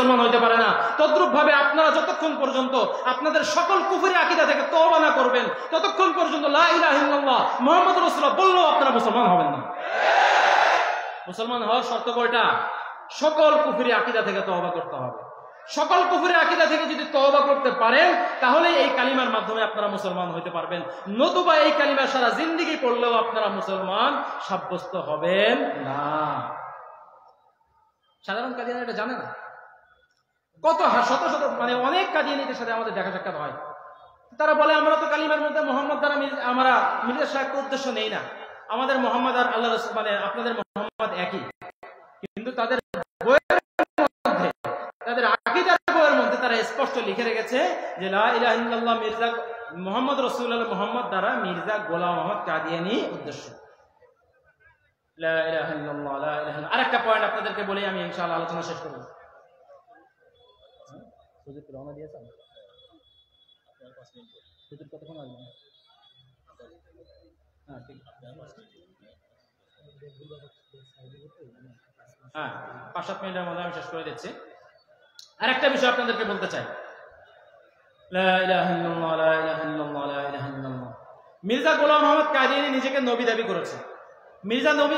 মুসলমান হইতে পারে না। তদ্রূপ ভাবে আপনারা যতক্ষণ পর্যন্ত আপনাদের সকল কুফরি আকীদা থেকে তওবা না করবেন, ততক্ষণ পর্যন্ত লা ইলাহা ইল্লাল্লাহ মুহাম্মাদুর রাসূলুল্লাহ বললেও আপনারা মুসলমান হবেন না। মুসলমান হওয়ার শর্ত কয়টা? সকল কুফরি আকীদা থেকে তওবা করতে হবে। সকল কুফরি আকীদা থেকে যদি তওবা করতে পারেন, তাহলে এই কালিমার মাধ্যমে আপনারা মুসলমান হইতে পারবেন। নতুবা এই কালিমা সারা জিন্দেগি পড়লেও আপনারা মুসলমান সাব্যস্ত হবেন না। সাধারণ কাদিয়ানি এটা জানে না। কত শত শত মানে অনেক কাদিয়ানিদের সাথে আমাদের দেখা সাক্ষাৎ হয়। তারা বলে আমরা তো কালিমার মধ্যে মোহাম্মদ দ্বারা আমরা মির্জা সাহেবকে উদ্দেশ্য নেই না, আমাদের মোহাম্মদ আর আল্লাহ রাসূল মানে আপনাদের মোহাম্মদ একই। কিন্তু তাদের বইয়ের মধ্যে, তাদের আকীদার বইয়ের মধ্যে তারা স্পষ্ট লিখে রেখেছে যে লা ইলাহা ইল্লাল্লাহ মির্জা মুহাম্মদ রাসূলুল্লাহ মোহাম্মদ দ্বারা মির্জা গোলাম আহমদ কাদিয়ানী উদ্দেশ্য। লা ইলাহা ইল্লাল্লাহ লা ইলাহা ইল্লাল্লাহ। আরেকটা পয়েন্ট আপনাদেরকে বলি, আমি ইনশাআল্লাহ আলোচনা শেষ করব। হুজুর কি রওনা দিয়েছেন? হুজুর কতক্ষণ আসবেন? হ্যাঁ ঠিক আছে, হ্যাঁ 5-7 মিনিটের মধ্যে আমি শেষ করে দিচ্ছি। আরেকটা বিষয় আপনাদেরকে বলতে চাই, লা ইলাহা ইল্লাল্লাহ লা ইলাহা ইল্লাল্লাহ লা ইলাহা ইল্লাল্লাহ। মির্জা গোলাম আহমদ কাদিয়ানী নিজেকে নবী দাবি করেছে, মির্জা নবী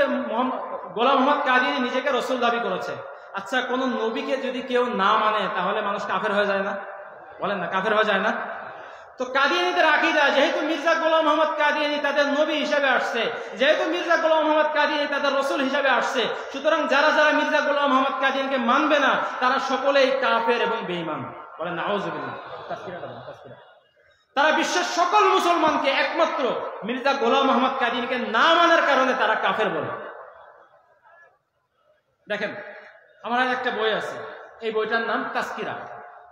গোলাম আহমদ কাদিয়ানী নিজেকে রাসূল দাবি করেছে। আচ্ছা, কোন নবীকে যদি কেউ না মানে তাহলে মানুষ কাফের হয়ে যায় না? বলেন না, কাফের হয়ে যায় না? তো কাদিয়ানীদের আকীদা, যেহেতু মির্জা গোলাম আহমদ কাদিয়ানী তাদের নবী হিসেবে আসছে, যেহেতু মির্জা গোলাম আহমদ কাদিয়ানী তাদের রাসূল হিসেবে আসছে, সুতরাং যারা যারা মির্জা গোলাম আহমদ কাদিয়ানীকে মানবে না তারা সকলেই কাফের এবং বেঈমান। বলেন নাউযুবিল্লাহ। তারা বিশ্বের সকল মুসলমানকে একমাত্র মির্জা গোলাম আহমদ কাদিয়ানীকে না মানার কারণে তারা কাফের বলে। দেখেন, আমার একটা বই আছে, এই বইটার নাম তাসকিরা।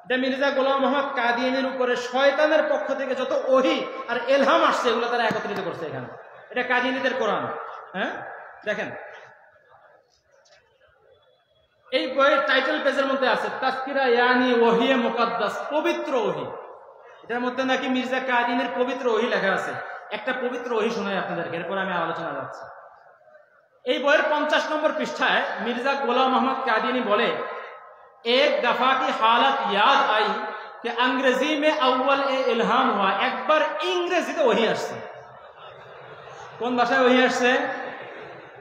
এটা মির্জা গোলাম আহমদ কাদিয়ানীর উপরে শয়তানের পক্ষ থেকে যত ওহী আর ইলহাম আসছে এগুলো তারা একত্রিত করছে এখানে। এটা কাদিয়ানীদের কোরআন। হ্যাঁ দেখেন, এই বইয়ের টাইটেল পেজের মধ্যে আছে তাসকিরা ইয়ানি ওহিয়ে মুকাদ্দাস, পবিত্র ওহী। এটার মধ্যে নাকি মির্জা কাদিয়ানীর পবিত্র ওহী লেখা আছে। একটা পবিত্র ওহী শোনাই আপনাদেরকে, এরপর আমি আলোচনা যাচ্ছি। এই বইয়ের 50 নম্বর পৃষ্ঠায় মির্জা গোলাম আহমদ কাদিয়ানী বলে, एक दफा की हालत याद आई कि अंग्रेजी में अव्वल इल्हाम हुआ। एक बार इंग्रेजीতে ওহী আসছে। কোন ভাষায় ওহী আসছে?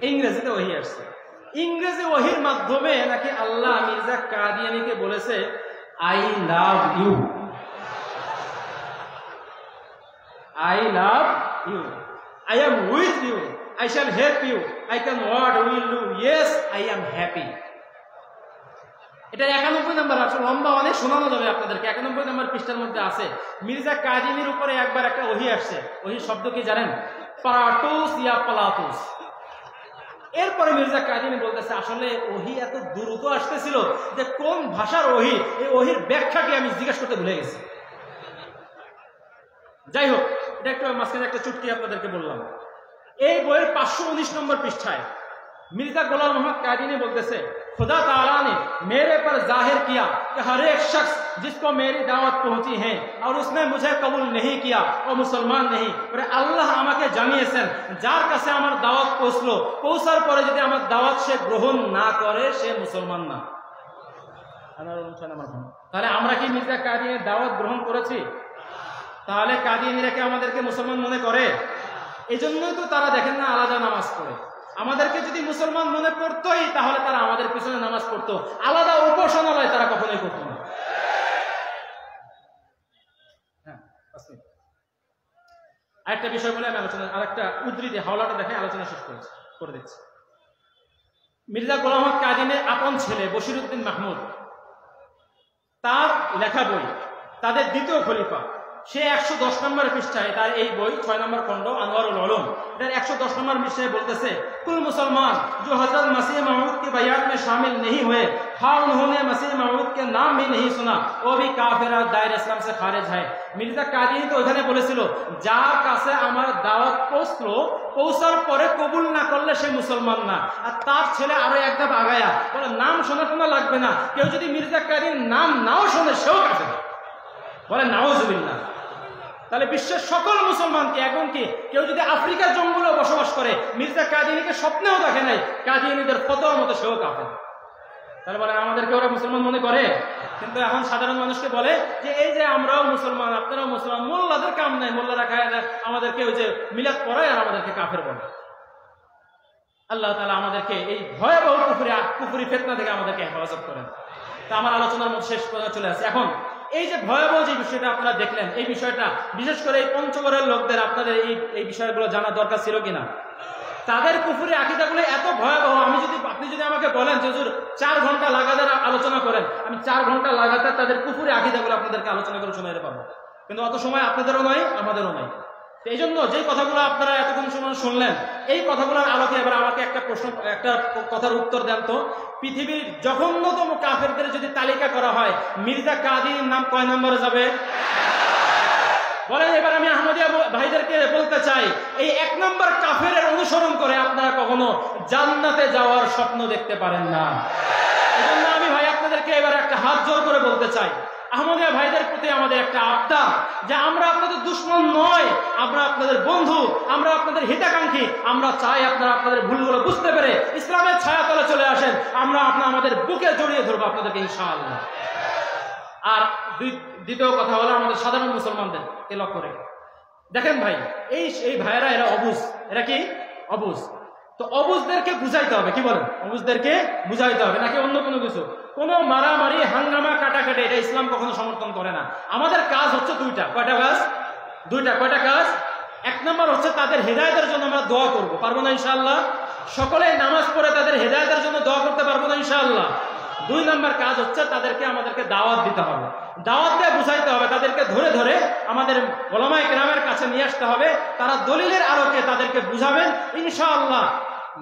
ইংরেজিতে ওহী আসছে। ইংরেজি ওহীর মাধ্যমে নাকি আল্লাহ মির্জা কাদিয়ানীকে বলেছে I love you, I love you, I am with you, I shall help you, I can what will do, yes I am happy. এটা 91 নম্বর আছে, লম্বা অনেক শোনানো যাবে আপনাদেরকে। 91 নম্বর পৃষ্ঠার মধ্যে আছে মির্জা কাদিয়ানীর উপরে একবার একটা ওহী আসছে। ওহীর শব্দ কি জানেন? পারাটুস ইয়া পালাতুস। এরপরে মির্জা কাদিয়ানী বলতেছে আসলে ওহী এত দ্রুত আসতেছিল যে কোন ভাষার ওহী, এই ওহীর ব্যাখ্যাকে আমি জিজ্ঞাসা করতে ভুলে গেছি। যাই হোক, এটা একটু মাঝখানে একটা চুটকি আপনাদেরকে বললাম। এই বইয়ের 519 নম্বর পৃষ্ঠায় मिर्जा गुलाम मोहम्मद कादियानी बोलते से खुदा ताला ने मेरे पर जाहिर किया कि हर एक शख्स जिसको मेरी दावत पहुंची है और उसने मुझे कबूल नहीं किया और मुसलमान नहीं, और अल्लाह আমাকে জানিয়েছেন যার কাছে আমার দাওয়াত পৌঁছলো, পৌঁছার পরে যদি আমার দাওয়াত সে গ্রহণ না করে সে মুসলমান না। তাহলে আমরা কি মির্জা কাদিয়ানীর দাওয়াত গ্রহণ করেছি? তাহলে কাদিয়ানীরা কি আমাদেরকে মুসলমান মনে করে? এজন্যই তো তারা দেখেন না আলাদা নামাজ পড়ে। আমাদেরকে যদি মুসলমান মনে করতোই তাহলে তারা আমাদের পিছনে নামাজ পড়তো, আলাদা উপাসনালয় তারা কখনোই করতো না। হ্যাঁ, আরেকটা বিষয় বলে আমি আলোচনা, আরেকটা উদ্ধৃতি হাওলাটা দেখে আলোচনা শেষ করে দিচ্ছি। মির্জা গোলাম আহমদ কাদিয়ানীর আপন ছেলে বশিরউদ্দিন মাহমুদ, তার লেখা বই তাদের দ্বিতীয় খলিফা, সে 110 নম্বর পৃষ্ঠায় তার এই বই 6 নম্বর খণ্ড আনোয়ারুল উলুম, এটার 110 নম্বর পৃষ্ঠায় বলতেছে कुल मुसलमान जो हजरत मसीह मऊद की बैत में शामिल नहीं हुए, हाँ उन्होंने मसीह मऊद के नाम भी नहीं सुना, वो भी काफिर और दायरे इस्लाम से खारिज है। মির্জা কাদিয়ানী তো ওখানে বলেছিল যার কাছে আমার দাওয়াত পৌঁছলো, পৌঁছার পরে কবুল না করলে সে মুসলমান না। আর তার ছেলে আরো এক ধাপ আগায়া বলে নাম শোনা শোনা লাগবে না, কেউ যদি মির্জা কাদিয়ানীর নাম নাও শোনে সেও কাফের। বলে নাউযুবিল্লাহ। তাহলে বিশ্বের সকল মুসলমানকে, এখন কি কেউ যদি আফ্রিকার জঙ্গলে বসবাস করে মির্জা কাদিয়ানীকে স্বপ্নেও দেখে নাই, কাদিয়ানীদের ফতোয়া মতো সেও কাফের। তাহলে বলে আমাদেরকে ওরা মুসলমান মনে করে। কিন্তু এখন সাধারণ মানুষকে বলে যে এই যে আমরাও মুসলমান, আপনারাও মুসলমান, মোল্লাদের কাম নাই, মোল্লারা খায় আমাদেরকে ওই যে মিলাদ পড়ায় আর আমাদেরকে কাফের বলে। আল্লাহ তাআলা আমাদেরকে এই ভয়াবহ কুফরি ফিতনা থেকে আমাদেরকে হেফাজত করেন। তা আমার আলোচনার মধ্যে শেষ পর্যন্ত চলে আসছে। এখন এই যে ভয়াবহ যে বিষয়টা আপনারা দেখলেন, এই বিষয়টা বিশেষ করে এই পঞ্চগড়ের লোকদের আপনাদের এই বিষয়গুলো জানা দরকার ছিল কিনা? তাদের কুফরি আকীদাগুলো এত ভয়াবহ, আপনি যদি আমাকে বলেন যে হুজুর 4 ঘন্টা লাগাতার আলোচনা করেন, আমি 4 ঘন্টা লাগাতার তাদের কুফরি আকীদাগুলো আপনাদেরকে আলোচনা করে শোনাতে পারবো। কিন্তু অত সময় আপনাদেরও নয়, আমাদেরও নয়। এই জন্য যে কথাগুলো আপনারা এতক্ষণ সময় শুনলেন, এই কথাগুলোর আলোকে এবার আমাকে একটা কথার উত্তর দেন তো। পৃথিবীর জঘন্যতম কাফেরদের যদি তালিকা করা হয়, মির্জা কাদির নাম কয় নম্বরে যাবে বলেন? এবার আমি আহমদিয়া ভাইদেরকে বলতে চাই, এই 1 নম্বর কাফেরের অনুসরণ করে আপনারা কখনো জান্নাতে যাওয়ার স্বপ্ন দেখতে পারেন না। এই জন্য আমি ভাই আপনাদেরকে এবার একটা হাত জোর করে বলতে চাই, আহমদিয়া ভাইদের প্রতি আমাদের একটা আবদার যে আমরা আপনাদের দুশমন নয়, আমরা আপনাদের বন্ধু, আমরা আপনাদের হিতাকাঙ্ক্ষী। আমরা চাই আপনারা আপনাদের ভুলগুলো বুঝতে পেরে ইসলামের ছায়াতলে চলে আসেন। আমরা আমাদের বুকে জড়িয়ে ধরবো আপনাদেরকে ইনশাআল্লাহ। আর দ্বিতীয় কথা হলো আমাদের সাধারণ মুসলমানদেরকে লক্ষ্য রেখে দেখেন ভাই, এই ভাইয়েরা এরা অবুঝ। এরা কি অবুঝ? তো অবুঝদেরকে বুঝাইতে হবে। কি বলেন? অবুঝদেরকে বুঝাইতে হবে, নাকি অন্য কোনো কিছু? কোনো মারামারি, হাঙ্গামা, কাটাকাটি এটা ইসলাম কখনো সমর্থন করে না। আমাদের কাজ হচ্ছে 2টা। কয়টা কাজ? 2টা। কয়টা কাজ? 1 নম্বর হচ্ছে তাদের হেদায়েতের জন্য আমরা দোয়া করবো, পারবো না ইনশাআল্লাহ? সকলে নামাজ পড়ে তাদের হেদায়েতের জন্য দোয়া করতে পারবো না ইনশাআল্লাহ? 2 নম্বর কাজ হচ্ছে আমাদেরকে দাওয়াত দিতে হবে। দাওয়াত দিয়ে বুঝাইতে হবে, তাদেরকে ধরে ধরে আমাদের উলামায়ে কেরামের কাছে নিয়ে আসতে হবে। তারা দলিলের আলোকে তাদেরকে বুঝাবেন। ইনশাআল্লাহ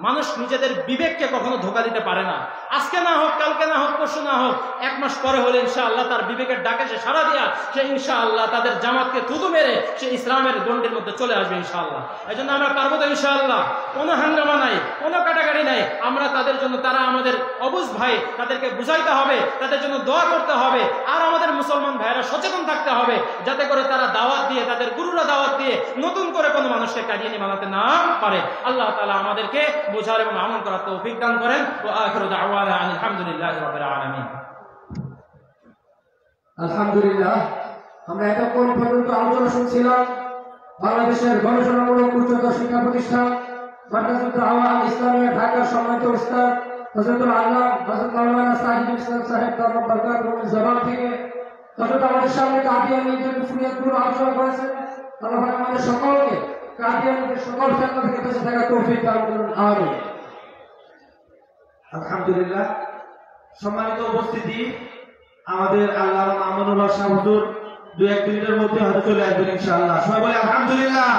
মানুষ নিজেদের বিবেককে কখনো ধোঁকা দিতে পারে না। আজকে না হোক, কালকে না হোক, পরশু না হোক, 1 মাস পরে হলে ইনশাআল্লাহ তার বিবেকের ডাকে সে সাড়া দিয়া সে ইনশাআল্লাহ তাদের জামাতকে থুতু মেরে সে ইসলামের গণ্ডির মধ্যে চলে আসবে ইনশাআল্লাহ। এই জন্য আমরা পারবো তো ইনশাআল্লাহ? কোনো হাঙ্গামা নাই, কোনো কাটাকাটি নাই। আমরা তাদের জন্য, তারা আমাদের অবুঝ ভাই, তাদেরকে বুঝাইতে হবে, তাদের জন্য দোয়া করতে হবে। আর আমাদের মুসলমান ভাইয়েরা সচেতন থাকতে হবে যাতে করে তারা দাওয়াত দিয়ে, তাদের গুরুরা দাওয়াত দিয়ে নতুন করে কোনো মানুষকে কাটিয়ে নিয়ে বানাতে না পারে। আল্লাহ তাআলা আমাদেরকে বোঝার এবং আমল করার তৌফিক দান করেন। ওয়া আখিরু দাওয়ানা আলহামদুলিল্লাহি রাব্বিল আলামিন। আলহামদুলিল্লাহ, আমরা এতক্ষণ পর্যন্ত আলোচনা শুনছিলাম বাংলাদেশের গবেষণামূলক উচ্চতর শিক্ষা প্রতিষ্ঠান মাদ্রাসাতুল দাওয়া ইসলামিয়া ঢাকার সম্মানিত উস্তাদ হযরতুল আল্লাহ হযরত মাওলানা সাহিদুল ইসলাম সাহেব দামাত বরকাতুহুল জবান থেকে হযরত আমাদের সামনে কাদিয়ানীদের কুফরিয়াতগুলো আলোচনা করেছেন। আল্লাহ পাক আমাদের সকলকে কাদিয়ানীদের সকল ফিতনা থেকে বেঁচে থাকার তৌফিক দান করুন, আমিন। আলহামদুলিল্লাহ, সম্মানিত উপস্থিতি, আমাদের আল্লামা মামুনুল হক সাহেব হুজুর 2-1 মিনিটের মধ্যে হয়তো চলে আসবেন ইনশাআল্লাহ। সবাই বলে আলহামদুলিল্লাহ।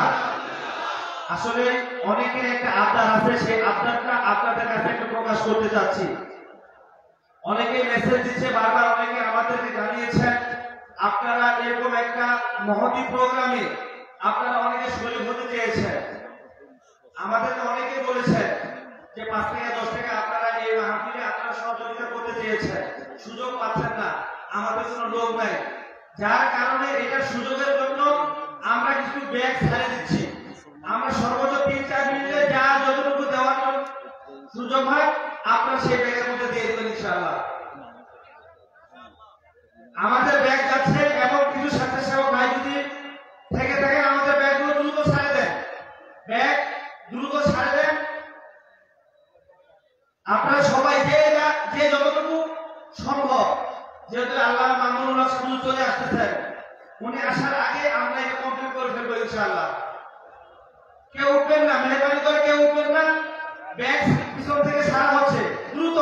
আসলে অনেকের একটা আবদার আছে, সেই আবদারটা আপনাদের কাছে একটু প্রকাশ করতে চাচ্ছি। অনেকে মেসেজ দিচ্ছে বারবার, অনেকে আমাদেরকে জানিয়েছেন আপনারা এরকম একটা মহতী প্রোগ্রামে আপনারা অনেকে শরীর হতে চেয়েছেন। আমাদেরকে অনেকে বলেছেন যে 5 থেকে 10 টাকা আপনারা এই মাহফিলে আপনারা সহযোগিতা করতে চেয়েছেন, সুযোগ পাচ্ছেন না, আমাদের কোনো লোক নাই। যার কারণে এটা সুযোগের জন্য আমরা কিছু ব্যাগ ছেড়ে দিচ্ছি। আমরা সর্বোচ্চ 3-4 মিনিটে যা যতটুকু দেওয়ার সুযোগ হয় আপনারা সেই ব্যাগের মধ্যে দিয়ে দেবেন ইনশাআল্লাহ। আমাদের ব্যাগ যাচ্ছে এবং কিছু স্বেচ্ছাসেবক ভাই যদি থেকে থাকে আমাদের ব্যাগগুলো দ্রুত ছাড়ে দেন, ব্যাগ দ্রুত ছাড়ে দেন। আপনারা সবাই যে যতটুকু সম্ভব, যেহেতু আল্লাহ মামুনুল হক শুরু চলে আসতেছেন, উনি আসার আগে আমরা এটা কমপ্লিট করে ফেলবো ইনশাআল্লাহ। কেউ উঠবেন না, মেহরবানি করে কেউ উঠবেন না, ব্যাগ পিছন থেকে ছাড়া হচ্ছে দ্রুত।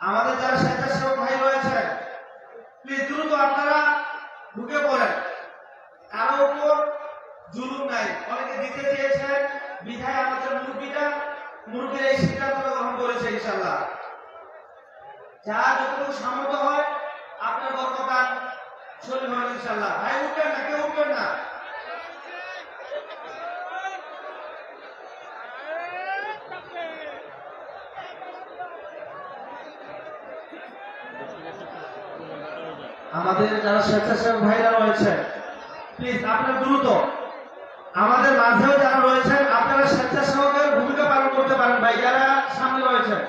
আমাদের যারা স্বেচ্ছাসেবক ভাই রয়েছেন প্লিজ দ্রুত আপনারা ঢুকে পড়েন। কারো উপর জুলুম নাই, অনেকে দিতে চেয়েছেন বিধায় আমাদের মুরব্বীরা এই সিদ্ধান্ত গ্রহণ করেছে ইনশাআল্লাহ। যা যতটুকু সামর্থ্য হয় আপনার বরকতান শরীর হবে ইনশাআল্লাহ। ভাই উঠবেন না, কেউ উঠবেন না। আমাদের যারা স্বেচ্ছাসেবক ভাইরা রয়েছে প্লিজ আপনারা দ্রুত, আমাদের মাঝেও যারা রয়েছেন আপনারা স্বেচ্ছাসেবকের ভূমিকা পালন করতে পারেন ভাই, যারা সামনে রয়েছেন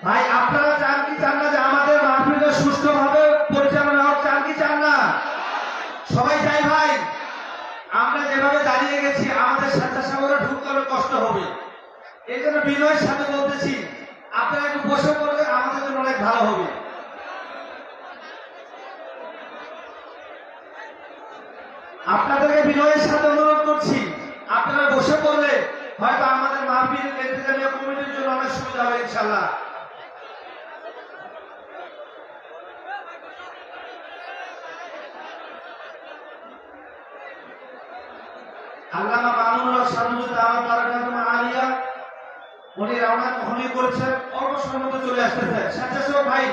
ভাই আপনারা চান কি চান না যে আমাদের মাহফিলটা সুষ্ঠুভাবে পরিচালনা হোক, চান কি চান না? সবাই চাই ভাই। আমরা যেভাবে দাঁড়িয়ে গেছি আমাদের স্বেচ্ছাসেবকরা ঢুকতে হলে কষ্ট হবে, এই জন্য বিনয়ের সাথে বলতেছি আপনারা একটু বসে পড়লে আমাদের জন্য অনেক ভালো হবে। আপনাদেরকে বিনয়ের সাথে অনুরোধ করছি, আপনারা বসে পড়লে হয়তো আমাদের মাহফিল ইন্তেজামিয়া কমিটির জন্য অনেক সুবিধা হবে ইনশাআল্লাহ। আল্লামা মামুনুল্লাহ শামসুল দাওয়াত বারাকাতুহু আলিয়া উনি রওনা কখনই করেছেন, অল্প সময়ের মধ্যে চলে আসতেছে। স্বেচ্ছাসেবক ভাই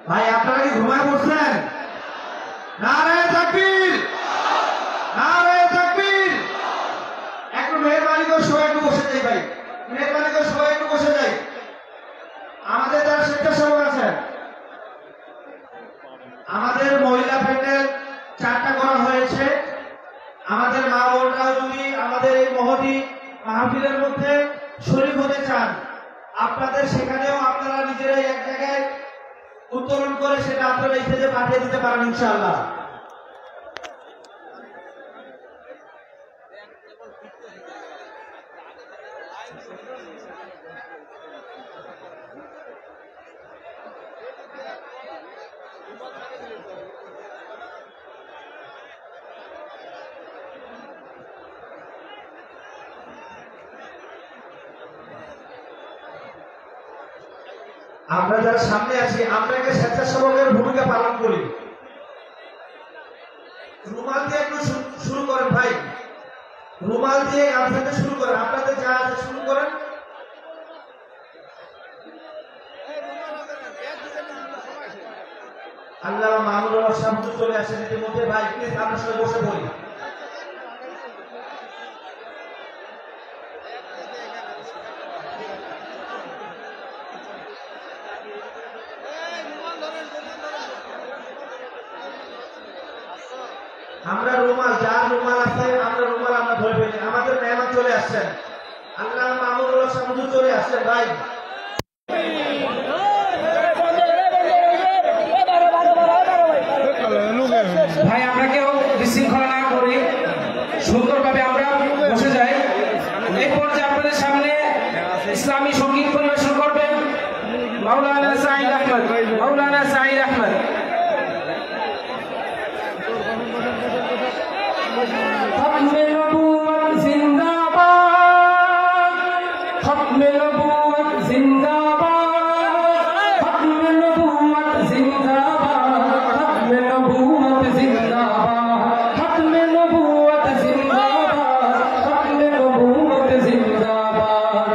ভাই আপনারা কি ঘুমায় পড়ছেন? নারায়ে তাকবীর, নারায়ে তাকবীর। একটু মেহরবানি করে সবাই একটু বসে যাই ভাই, মেহরবানি করে সবাই একটু বসে যাই। আমাদের যারা স্বেচ্ছাসেবক আছেন, আমাদের মহিলা প্যানেল 4টা করা হয়েছে। আমাদের মা বোনরাও যদি আমাদের এই মহতি মাহফিলের মধ্যে শরীক হতে চান, আপনাদের সেখানেও আপনারা নিজেরাই এক জায়গায় উত্তোলন করে সেটা আপনারা স্টেজে পাঠিয়ে দিতে পারেন ইনশাআল্লাহ। আমরা যারা সামনে আছি আমরা একটা স্বেচ্ছাসেবকের ভূমিকা পালন করি। রুমাল দিয়ে একটু শুরু করেন ভাই, রুমাল দিয়ে আপনাদের শুরু করেন, আপনাদের যা আছে শুরু করেন। আল্লাহ মামুনুল্লাহ শামসুল চলে আসেন ইতিমধ্যে। ভাই প্লিজ আমরা সবাই বসে পড়ি। আমরা রুমাল, যার রুমাল আছে আমরা রুমাল আমরা ধরে ফেলি। আমাদের মেহমান চলে আসছেন, আল্লাহ মামুনুল্লাহ শামসুল চলে আসছেন। ভাই ভাই আমরা কেউ বিশৃঙ্খলা না করি, সুন্দরভাবে আমরা বসে যাই। এই পর্যায়ে আপনাদের সামনে ইসলামী সঙ্গীত পরিবেশন করবেন মাওলানা সাঈদ আহমদ। মাওলানা সাঈদ আহমদ খতমে নবুয়ত জিন্দাবাদ, খতমে নবুয়ত জিন্দাবাদ, খতমে নবুয়ত জিন্দাবাদ, খতমে নবুয়ত জিন্দাবাদ, খতমে নবুয়ত জিন্দাবাদ, খতমে নবুয়ত জিন্দাবাদ।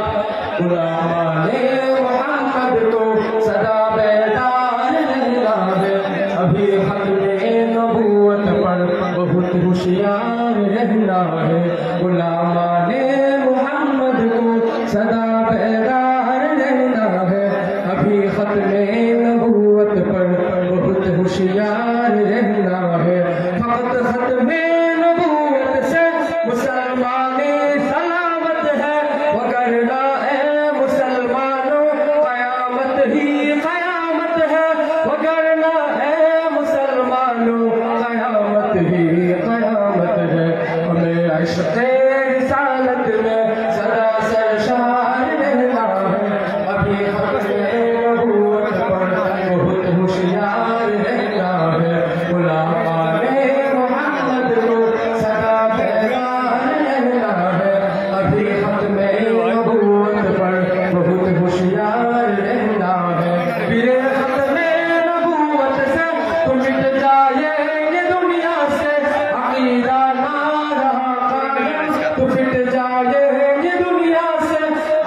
গুলামানে মোহাম্মদ को सदा बेदार रहना है, अभी खत्मे नबूवत पर बहुत होशियार रहना है। गुलामाने मोहम्मद को सदा बेदार रहना है, अभी खत्मे नबूवत पर बहुत होशियार रहना है। फकत खत्मे नबूवत से मुसलमाने सलामत है, वगरना ए मुसलमानों कयामत ही कयामत है, वगरना ए मुसलमानों कयामत ही कयामत है। हमें इश्क़े रिसालत में सदा सरशार रहना है, अभी खत्मे नबूवत पर बहुत होशियार रहना है। गुलामाने मोहम्मद को सदा बेदार रहना है, अभी खत्मे नबूवत पर बहुत होशियार रहना है। फिर खत्मे नबूवत से तो मिट जाएंगे दुनिया से अकीदा ना रहा कायम, तो मिट जाएंगे दुनिया से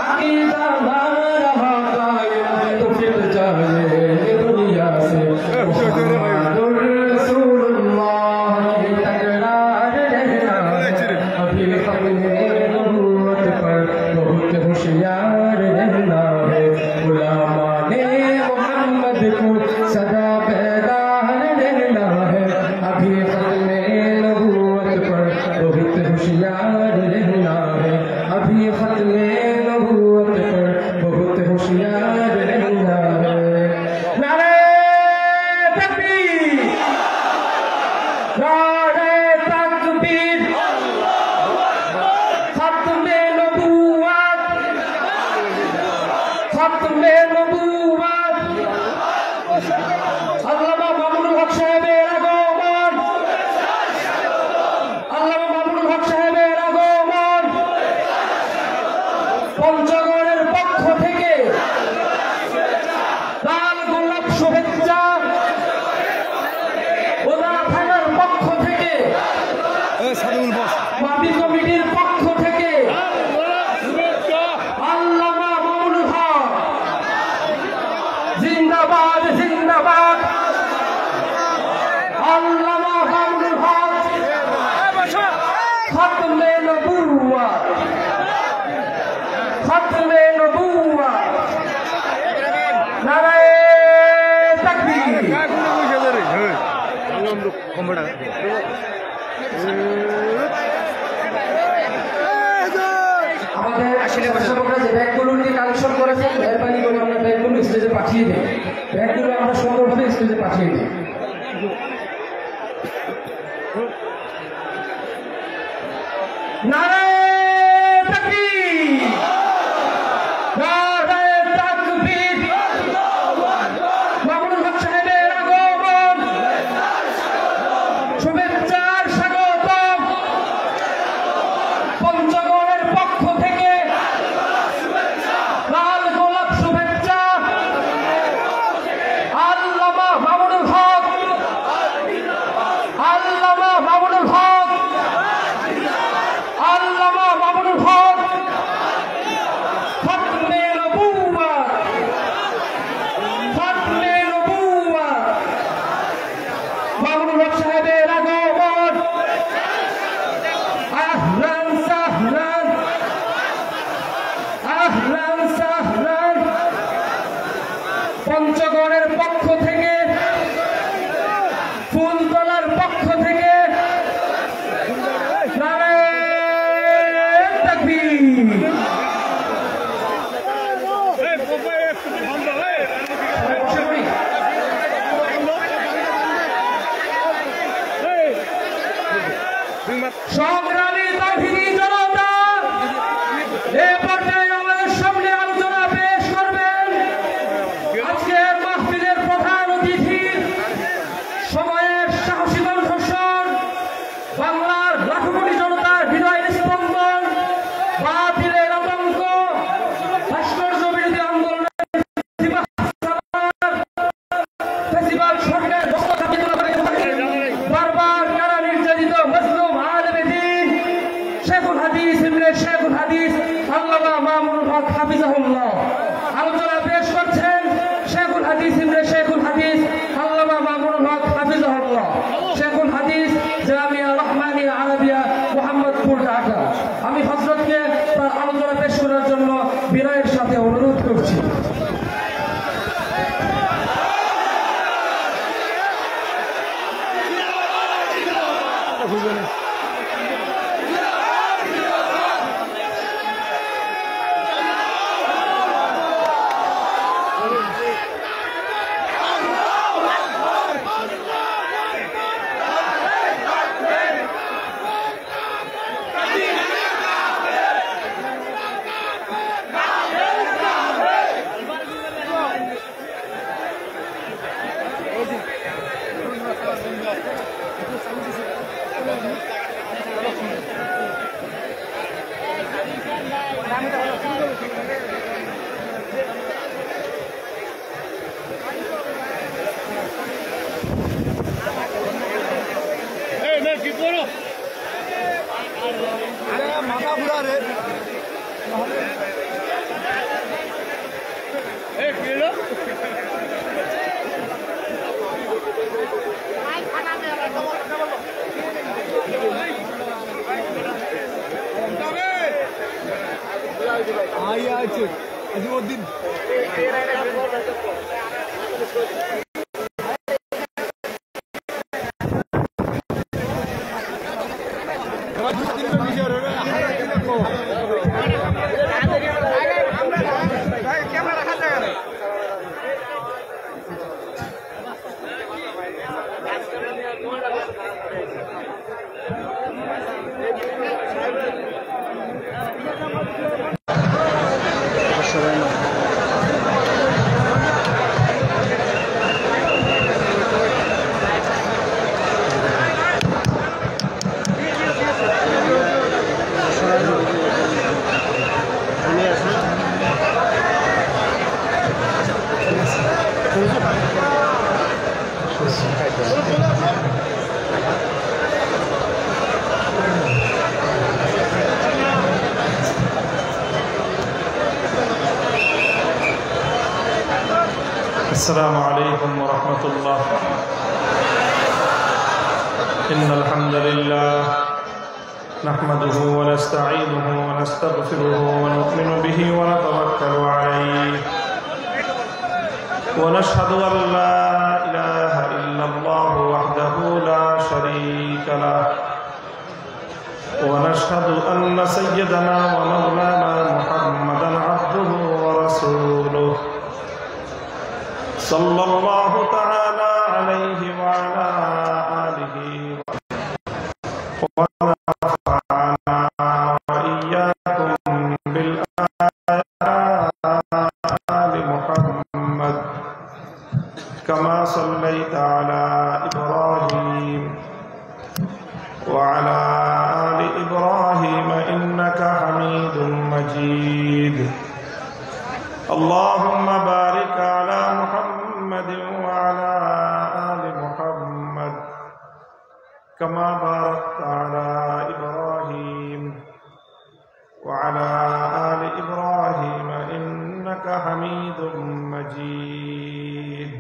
अकीदा ना रहा कायम, तो मिट जाएंगे दुनिया से मुहम्मदुर रसूलुल्लाह की तकरार रहना है, अभी खत्मे আমাদের স্বেচ্ছাসেবকরা যে ব্যাগগুলো নিয়ে কালেকশন করেছেন মেহরবানি করে আমরা ব্যাগগুলো স্টেজে পাঠিয়ে দিই। ব্যাগগুলো আমরা সুন্দরভাবে স্টেজে পাঠিয়ে দিই। নারায়ে তাকবীর, নারায়ে তাকবীর। মামুনুল হক সাহেবের আগমন, শুভেচ্ছার স্বাগতম। পঞ্চগড়ের পক্ষ থেকে লাল গোলাপ শুভেচ্ছা। আল্লামা মামুনুল হক, আল্লামা মামুনুল হক, আল্লামা মামুনুল হক, খতমে নবুওয়াত, খতমে নবুওয়াত। মামুনুল হক সাহেবের আগমন। আহলান সাহলান, আহলান সাহলান। পঞ্চগড়ের পক্ষ থেকে, ফুলতলার পক্ষ থেকে নারায়ে তাকবীর। সংগ্রামী তাওহীদি জনতা, এ পর্যায়ে আমাদের সামনে আলোচনা পেশ করবেন আজকের মাহফিলের প্রধান অতিথি, সময়ের সাহসী কণ্ঠস্বর, বাংলার লাখো কোটি জনতার হৃদয়ের স্পন্দন, বাতিলের আতঙ্ক, ভাস্কর্য বিরোধী আন্দোলনের ফেসিবাদ সরকার বারবার কারা নির্যাতিত মজলুম আলেমে দ্বীন শেখুল হাদিস ইবনে শেখুল হাদিস আল্লামা মামুনুল হক হাফিজাহুল্লাহ। আলোচনা পেশ করছেন শেখুল হাদিস ইবনে শেখুল হাদিস আল্লামা মামুনুল হক হাফিজাহুল্লাহ, শেখুল হাদিস জামিয়া রহমানিয়া আরাবিয়া মোহাম্মদপুর ঢাকা। আমি হযরতকে তার আলোচনা পেশ করার জন্য বিনয়ের সাথে অনুরোধ করছি। السلام عليكم ورحمة الله. إن الحمد لله نحمده ونستعينه ونستغفره ونؤمن به ونتوكل عليه ونشهد أن لا إله إلا الله وحده لا شريك له ونشهد أن سيدنا ومولانا محمدا عبده ورسوله صلى الله تعالى عليه وعلى آله ونفعنا وإياكم بالآل محمد كما صليت على إبراهيم وعلى آل إبراهيم إنك حميد مجيد اللهم بارك على محمد وعلى آل محمد كما باركت على إبراهيم وعلى آل إبراهيم إنك حميد مجيد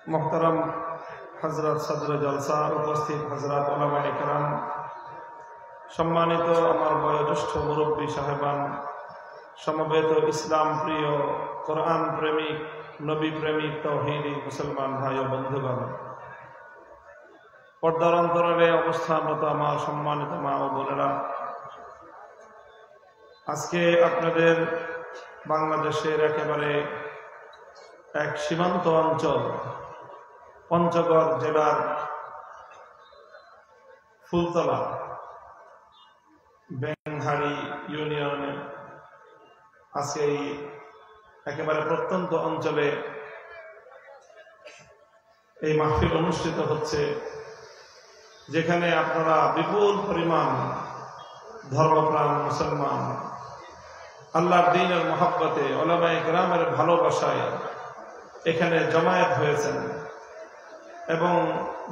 محترم হযরত সদর জলসা উপস্থিত হযরত উলামায়ে কেরাম সম্মানিত আমার বয়োজ্যেষ্ঠ মুরব্বী সাহেবান সমবেত ইসলাম প্রিয় কোরআন প্রেমিক নবী প্রেমিক তাওহীদি মুসলমান ভাই ও বন্ধুগণ পর্দার অন্তরালে অবস্থানরত আমার সম্মানিত মা ও বোনেরা আজকে আপনাদের বাংলাদেশের একেবারে এক সীমান্ত অঞ্চল পঞ্চগড় জেলার ফুলতলা বেংহারি ইউনিয়নে আজকে এই একেবারে প্রত্যন্ত অঞ্চলে এই মাহফিল অনুষ্ঠিত হচ্ছে, যেখানে আপনারা বিপুল পরিমাণ ধর্মপ্রাণ মুসলমান আল্লাহর দ্বীনের মহব্বতে উলামায়ে কেরামের ভালোবাসায় এখানে জমায়েত হয়েছেন এবং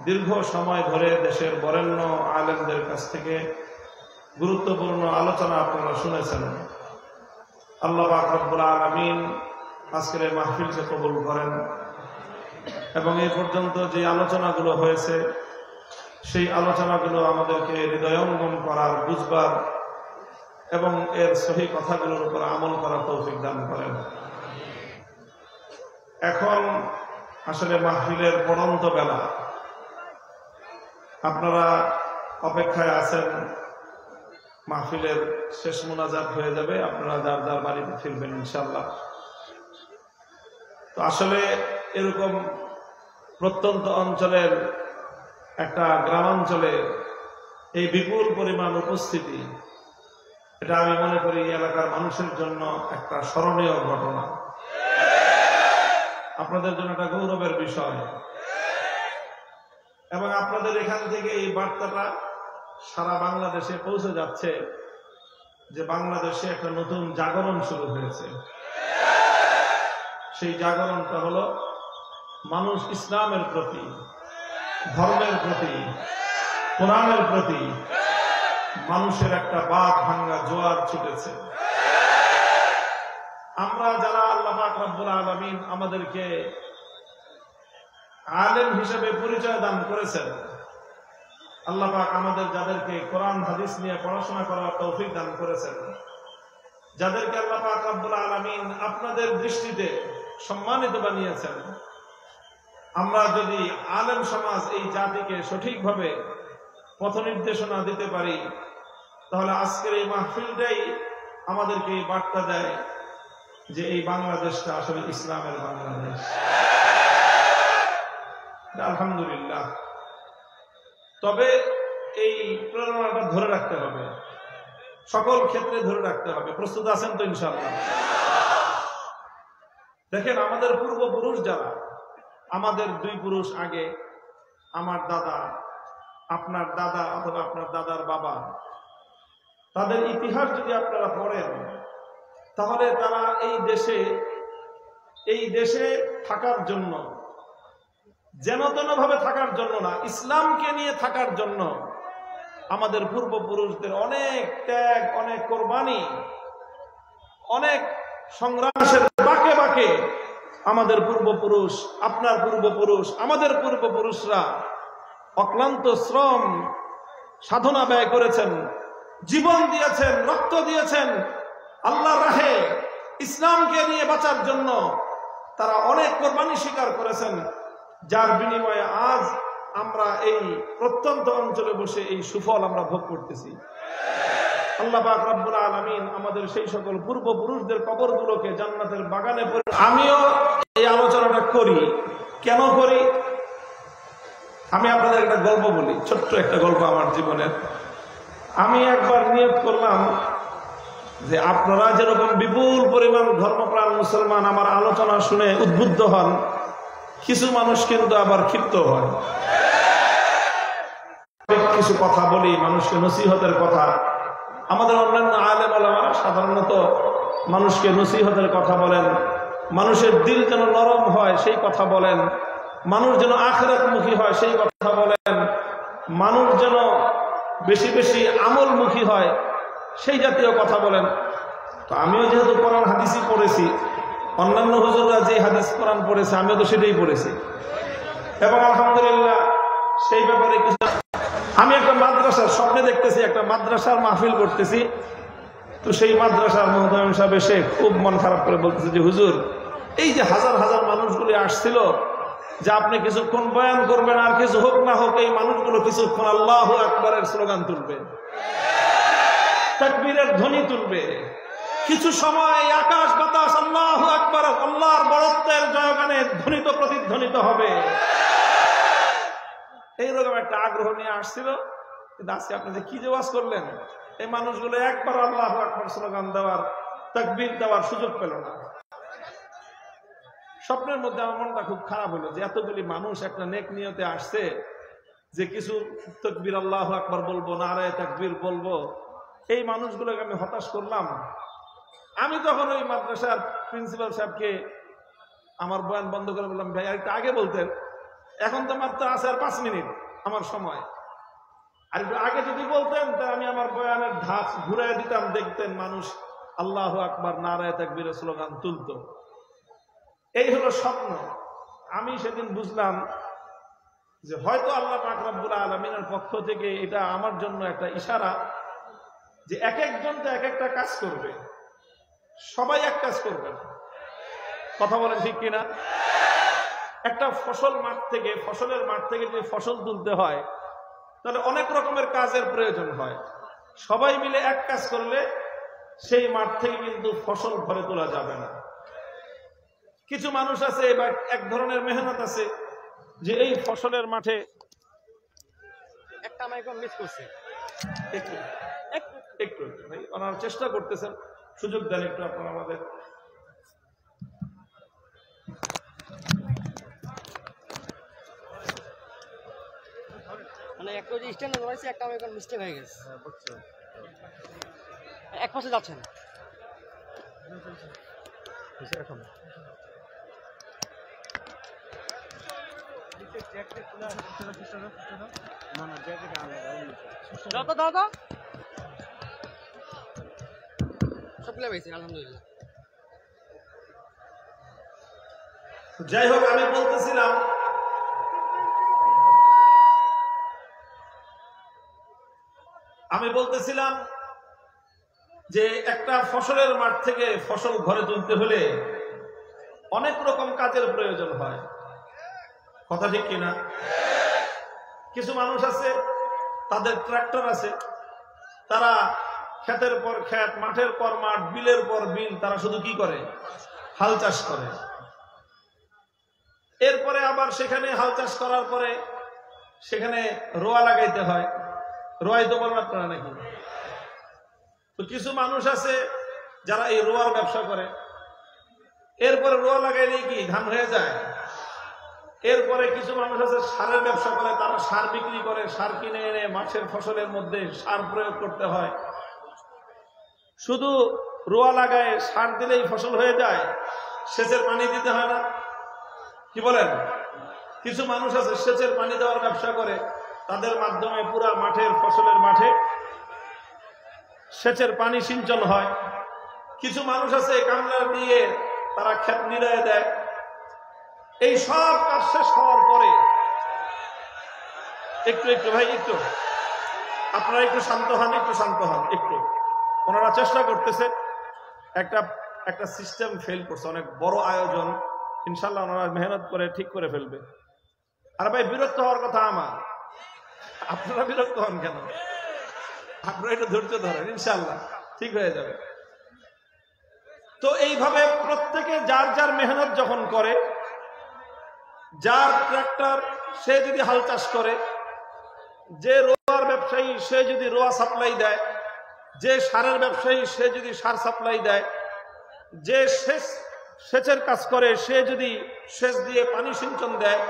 দীর্ঘ সময় ধরে দেশের বরেণ্য আলেমদের কাছ থেকে গুরুত্বপূর্ণ আলোচনা আপনারা শুনেছেন। আল্লাহ পাক রব্বুল আলামিন আজকের এই মাহফিলকে কবুল করেন এবং এই পর্যন্ত যে আলোচনাগুলো হয়েছে সেই আলোচনাগুলো আমাদেরকে হৃদয়ঙ্গম করার, বুঝবার এবং এর সহি কথাগুলোর উপর আমল করার তৌফিক দান করেন। এখন আসলে মাহফিলের পড়ন্ত বেলা, আপনারা অপেক্ষায় আছেন, মাহফিলের শেষ মোনাজাত হয়ে যাবে, আপনারা যার যার বাড়িতে ফিরবেন ইনশাআল্লাহ। তো আসলে এরকম প্রত্যন্ত অঞ্চলের একটা গ্রামাঞ্চলে এই বিপুল পরিমাণ উপস্থিতি, এটা আমি মনে করি এলাকার মানুষের জন্য একটা স্মরণীয় ঘটনা, আপনাদের জন্য একটা গৌরবের বিষয়। এবং আপনাদের এখান থেকে এই বার্তাটা সারা বাংলাদেশে পৌঁছে যাচ্ছে যে বাংলাদেশে একটা নতুন জাগরণ শুরু হয়েছে। সেই জাগরণটা হলো মানুষ ইসলামের প্রতি, ধর্মের প্রতি, কোরআনের প্রতি মানুষের একটা বাঁধ ভাঙ্গা জোয়ার ছুটেছে। আমরা যারা আল্লাহ পাক রব্বুল আলামিন আমাদেরকে আলেম হিসেবে পরিচয় দান করেছেন, আল্লাহ পাক আমাদের যাদেরকে কোরআন হাদিস নিয়ে পড়াশোনা করার তৌফিক দান করেছেন, যাদেরকে আল্লাহ পাক রব্বুল আলামিন আপনাদের দৃষ্টিতে সম্মানিত বানিয়েছেন, আমরা যদি আলেম সমাজ এই জাতিকে সঠিকভাবে পথ নির্দেশনা দিতে পারি, তাহলে আজকের এই মাহফিলটাই আমাদেরকে এই বার্তা দেয় যে এই বাংলাদেশটা আসলে ইসলামের বাংলাদেশ। আলহামদুলিল্লাহ। তবে এই প্রেরণাটা ধরে রাখতে হবে, সকল ক্ষেত্রে ধরে রাখতে হবে। প্রস্তুত আছেন তো ইনশাআল্লাহ? দেখেন, আমাদের পূর্বপুরুষ যারা, আমাদের দুই পুরুষ আগে, আমার দাদা, আপনার দাদা অথবা আপনার দাদার বাবা, তাদের ইতিহাস যদি আপনারা পড়েন, তাহলে তারা এই দেশে থাকার জন্য, যেন তেন ভাবে থাকার জন্য না, ইসলামকে নিয়ে থাকার জন্য আমাদের পূর্বপুরুষদের অনেক ত্যাগ, অনেক কোরবানি, অনেক সংগ্রামের বাঁকে বাঁকে আমাদের পূর্বপুরুষ, আপনার পূর্বপুরুষ, আমাদের পূর্বপুরুষরা অক্লান্ত শ্রম সাধনা ব্যয় করেছেন, জীবন দিয়েছেন, রক্ত দিয়েছেন আল্লাহর রাহে ইসলামকে নিয়ে বাঁচার জন্য। তারা অনেক কোরবানি স্বীকার করেছেন। যার বিনিময়ে আজ আমরা এই প্রত্যন্ত অঞ্চলে বসে এই সুফল আমরা ভোগ করতেছি। আল্লাহ পাক রব্বুল আলামিন আমাদের সেই সকল পূর্বপুরুষদের কবরগুলোকে জান্নাতের বাগানে আমিও এই আলোচনাটা করি। কেন করি? আমি আপনাদের একটা গল্প বলি, ছোট্ট একটা গল্প আমার জীবনের। আমি একবার নিয়ত করলাম যে আপনারা যেরকম বিপুল পরিমাণ ধর্মপ্রাণ মুসলমান আমার আলোচনা শুনে উদ্বুদ্ধ হন, কিছু মানুষ কিন্তু আবার ক্ষিপ্ত হয়। কিছু কথা বলি, মানুষকে নসিহতের কথা। আমাদের অন্যান্য আলেম ওলামারা সাধারণত মানুষকে নসিহতের কথা বলেন, মানুষের দিল যেন নরম হয় সেই কথা বলেন, মানুষ যেন আখিরাতমুখী হয় সেই কথা বলেন, মানুষ যেন বেশি বেশি আমলমুখী হয় সেই জাতীয় কথা বলেন। তো আমিও যেহেতু কোরআন হাদিসই পড়েছি, অন্যান্য হুজুররা যে হাদিস কোরআন পড়েছে আমিও তো সেটাই পড়েছি, এবং আলহামদুলিল্লাহ সেই ব্যাপারে কিছু। আমি একটা মাদ্রাসার স্বপ্নে দেখতেছি, একটা মাদ্রাসার মাহফিল করতেছি। তো সেই মাদ্রাসার মুহতামিম সাহেব এসে খুব মন খারাপ করে বলতেছে যে হুজুর, এই যে হাজার হাজার মানুষগুলি আসছিল, যে আপনি কিছুক্ষণ বয়ান করবেন, আর কিছু হোক না হোক এই মানুষগুলো কিছুক্ষণ আল্লাহু আকবারের স্লোগান তুলবে, তাকবীরের ধ্বনি তুলবে, কিছু সময় আকাশ বাতাস আল্লাহু আকবার, আল্লাহর বড়ত্বের জয়গানে ধ্বনিত প্রতিধ্বনিত হবে। এইরকম একটা আগ্রহ নিয়ে আসছিল। কিন্তু আজকে আপনি যে কি যে ওয়াজ করলেন, এই মানুষগুলো একবার আল্লাহু আকবার স্লোগান দেওয়ার, তাকবীর দেওয়ার সুযোগ পেল না। স্বপ্নের মধ্যে আমার মনটা খুব খারাপ হলো যে এতগুলি মানুষ একটা নেক নিয়তে আসছে, যে কিছু তাকবীর আল্লাহু আকবার বলবো, নারায়ে তাকবীর বলবো, এই মানুষগুলোকে আমি হতাশ করলাম। আমি তখন ওই মাদ্রাসার প্রিন্সিপাল সাহেবকে আমার বয়ান বন্ধ করে বললাম, ভাই আরেকটু আগে বলতেন, এখন তো মাত্র আছে আর 5 মিনিট আমার সময়, আর একটু আগে যদি বলতেন তা আমি আমার বয়ানের ধাঁচ ঘুরাই দিতাম, দেখতেন মানুষ আল্লাহু আকবার নারায়ে তাকবীরের স্লোগান তুলত। এই হলো স্বপ্ন। আমি সেদিন বুঝলাম যে হয়তো আল্লাহ পাক রব্বুল আলামিনের পক্ষ থেকে এটা আমার জন্য একটা ইশারা, যে এক একজন তো এক একটা কাজ করবে, সবাই এক কাজ করবে না। কথা বলেন ঠিক কিনা? একটা ফসলের মাঠ থেকে যদি ফসল তুলতে হয় তাহলে অনেক রকমের কাজের প্রয়োজন হয়। সবাই মিলে এক কাজ করলে সেই মাঠ থেকে কিন্তু ফসল ঘরে তোলা যাবে না। কিছু মানুষ আছে বা এক ধরনের মেহনত আছে যে এই ফসলের মাঠে একটা মাইক্রোফোন মিস করছে, একটু ভাই ওনারা চেষ্টা করতেছেন, সুযোগ দেন একটু আপনারা আমাদের। মানে একটা যে স্ট্যান্ড ধরেছে, একটা আমার মিস্টেক হয়ে গেছে, এক পাশে যাচ্ছেন। দাদা সবগুলো পেয়েছি আলহামদুলিল্লাহ। যাই হোক, আমি বলতেছিলাম যে একটা ফসলের মাঠ থেকে ফসল ঘরে তুলতে হলে অনেক রকম কাজের প্রয়োজন হয়। কথা ঠিক কিনা? কিছু মানুষ আছে তাদের ট্রাক্টর আছে, তারা ক্ষেতের পর ক্ষেত, মাঠের পর মাঠ, বিলের পর বিল, তারা শুধু কি করে? হাল চাষ করে। এরপরে আবার সেখানে হাল চাষ করার পরে সেখানে রোয়া লাগাইতে হয়। রোয়াই তো বলবেন আপনারা নাকি? তো কিছু মানুষ আছে যারা এই রোয়ার ব্যবসা করে। এরপরে রোয়া লাগাইলেই কি ধান হয়ে যায়? এরপরে কিছু মানুষ আছে সারের ব্যবসা করে, তারা সার বিক্রি করে, সার কিনে এনে মাছের ফসলের মধ্যে সার প্রয়োগ করতে হয়। শুধু রোয়া লাগায় সার দিলেই ফসল হয়ে যায়, সেচের পানি দিতে হয় না? কি বলেন? কিছু মানুষ আছে সেচের পানি দেওয়ার ব্যবসা করে, তাদের মাধ্যমে পুরা মাঠের ফসলের মাঠে সেচের পানি সিঞ্চন হয়। কিছু মানুষ আছে কামলা দিয়ে তারা ক্ষেত নিড়ায় দেয়। এই সব কাজ শেষ হওয়ার পরে একটু ভাই একটু আপনারা একটু শান্ত হন, একটু ওনারা চেষ্টা করতেছে। একটা সিস্টেম ফেল করছে, অনেক বড় আয়োজন, ইনশাল্লাহ ওনারা মেহনত করে ঠিক করে ফেলবে। আর ভাই বিরক্ত হওয়ার কথা আমার, আপনারা বিরক্ত হন কেন? আপনারা একটু ধৈর্য ধরেন, ইনশাআল্লাহ ঠিক হয়ে যাবে। তো এইভাবে প্রত্যেকে যার যার মেহনত যখন করে, যার ট্রাক্টর সে যদি হাল চাষ করে, যে রোয়ার ব্যবসায়ী সে যদি রোয়া সাপ্লাই দেয়, যে সারের ব্যবসায়ী সে যদি সার সাপ্লাই দেয়, যে সেচের কাজ করে সে যদি সেচ দিয়ে পানি সিঞ্চন দেয়,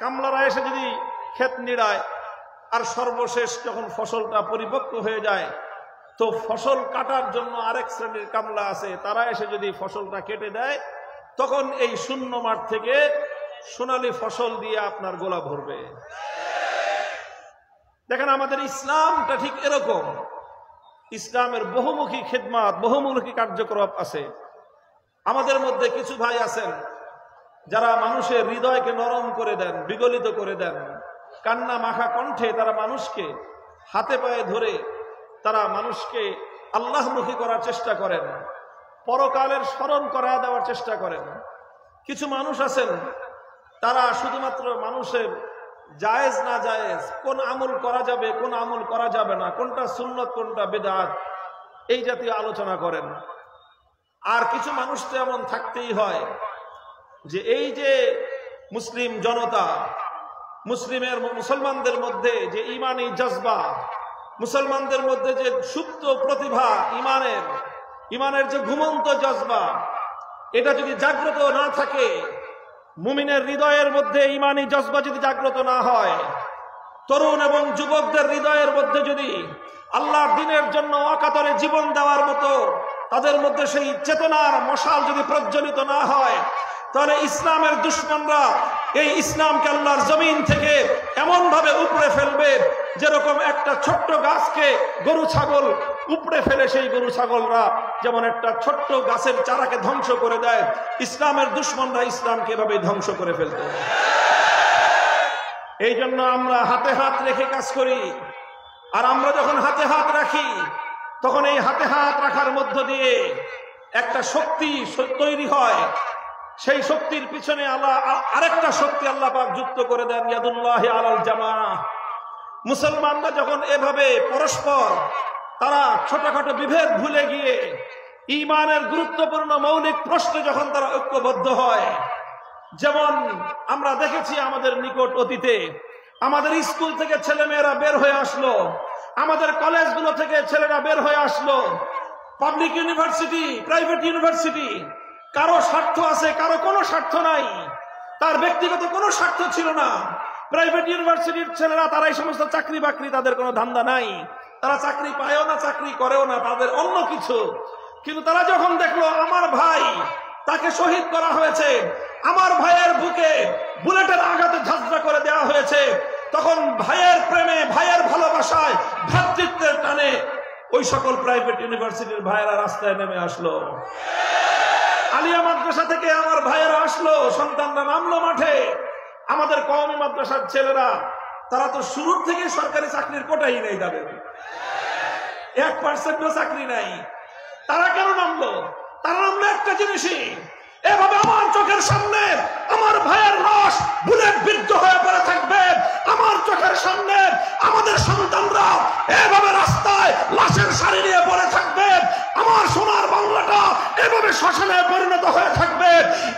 কামলারা এসে যদি ক্ষেত নিড়ায়, আর সর্বশেষ যখন ফসলটা পরিপক্ক হয়ে যায় তো ফসল কাটার জন্য আরেক শ্রেণীর কামলা আছে, তারা এসে যদি ফসলটা কেটে দেয়, তখন এই শূন্য মাঠ থেকে সোনালী ফসল দিয়ে আপনার গোলা ভরবে। দেখেন আমাদের ইসলামটা ঠিক এরকম। ইসলামের বহুমুখী খিদমত, বহুমুখী কার্যক্রম আছে। আমাদের মধ্যে কিছু ভাই আছেন যারা মানুষের হৃদয়কে নরম করে দেন, বিগলিত করে দেন, কান্না মাখা কণ্ঠে তারা মানুষকে হাতে পায়ে ধরে তারা মানুষকে আল্লাহমুখী করার চেষ্টা করেন, পরকালের স্মরণ করায় দেওয়ার চেষ্টা করেন। কিছু মানুষ আছেন তারা শুধুমাত্র মানুষের জায়েজ না জায়েজ, কোন আমল করা যাবে কোন আমল করা যাবে না, কোনটা সুন্নত কোনটা বিদআত, এই জাতীয় আলোচনা করেন। আর কিছু মানুষ তো এমন থাকতেই হয় যে এই যে মুসলিম জনতা, মুসলমানদের মধ্যে যে ইমানি জজবা, মুসলমানদের মধ্যে যে সুপ্ত প্রতিভা, ইমানের যে ঘুমন্ত জজবা, এটা যদি জাগ্রত না থাকে, মুমিনের হৃদয়ের মধ্যে ইমানি জজবা যদি জাগ্রত না হয়, তরুণ এবং যুবকদের হৃদয়ের মধ্যে যদি আল্লাহর দ্বীনের জন্য অকাতরে জীবন দেওয়ার মতো তাদের মধ্যে সেই চেতনার মশাল যদি প্রজ্বলিত না হয়, তাহলে ইসলামের দুশমনরা এই ইসলামকে আল্লাহর জমিন থেকে এমন ভাবে উপড়ে ফেলবে যেরকম একটা ছোট্ট গাছকে গরু ছাগল উপড়ে ফেলে, সেই গরু ছাগলরা যেমন একটা ছোট্ট গাছের চারাকে ধ্বংস করে দেয়, ইসলামের দুশমনরা ইসলামকে এভাবে ধ্বংস করে ফেলতে। এই জন্য আমরা হাতে হাত রেখে কাজ করি। আর আমরা যখন হাতে হাত রাখি তখন এই হাতে হাত রাখার মধ্য দিয়ে একটা শক্তি তৈরি হয়। সেই শক্তির পিছনে আল্লাহ আরেকটা শক্তি আল্লাহ পাক যুক্ত করে দেন, ইয়াদুল্লাহি আলাল জামাআহ। মুসলমানরা যখন এভাবে পরস্পর তারা ছোটখাটো বিভেদ ভুলে গিয়ে ঈমানের গুরুত্বপূর্ণ মৌলিক প্রশ্নে যখন তারা ঐক্যবদ্ধ হয়, যেমন আমরা দেখেছি আমাদের নিকট অতীতে আমাদের স্কুল থেকে ছেলেমেয়েরা বের হয়ে আসলো, আমাদের কলেজগুলো থেকে ছেলেরা বের হয়ে আসলো, পাবলিক ইউনিভার্সিটি, প্রাইভেট ইউনিভার্সিটি, কারো স্বার্থ আছে কারো কোনো স্বার্থ নাই, তার ব্যক্তিগত কোনো স্বার্থ ছিল না। প্রাইভেট ইউনিভার্সিটির ছেলেরা তারা এই সমস্ত চাকরি বাকরি তাদের কোনো ধান্দা নাই, তারা চাকরি পায়ও না, চাকরি করেও না, তাদের অন্য কিছু। কিন্তু তারা যখন দেখলো আমার ভাই তাকে শহীদ করা হয়েছে, আমার ভাইয়ের বুকে বুলেটের আঘাতে ঝাঁঝরা করে দেওয়া হয়েছে, তখন ভাইয়ের প্রেমে, ভাইয়ের ভালোবাসায়, ভ্রাতৃত্বের টানে ওই সকল প্রাইভেট ইউনিভার্সিটির ভাইয়েরা রাস্তায় নেমে আসলো। আলিয়া মাদ্রাসা থেকে আমার ভাইয়েরা আসলো, সন্তানরা নামলো মাঠে। আমাদের কওমি মাদ্রাসার ছেলেরা তারা তো শুরুর থেকে সরকারি চাকরির কোটাই নেই, তাদের 1% চাকরি নাই। তারা কেন নামলো? তারা নামলো একটা জিনিসই, এভাবে আমার চোখের সামনে আমার ভাইয়ের লাশ বুলেট বিদ্ধ হয়ে পড়ে থাকবে, আমার চোখের সামনে আমাদের সন্তানরা এভাবে রাস্তায় লাশের সারি নিয়ে পড়ে থাকবে, আমার সোনার বাংলাটা এভাবে শ্মশানে পরিণত হয়ে থাকবে।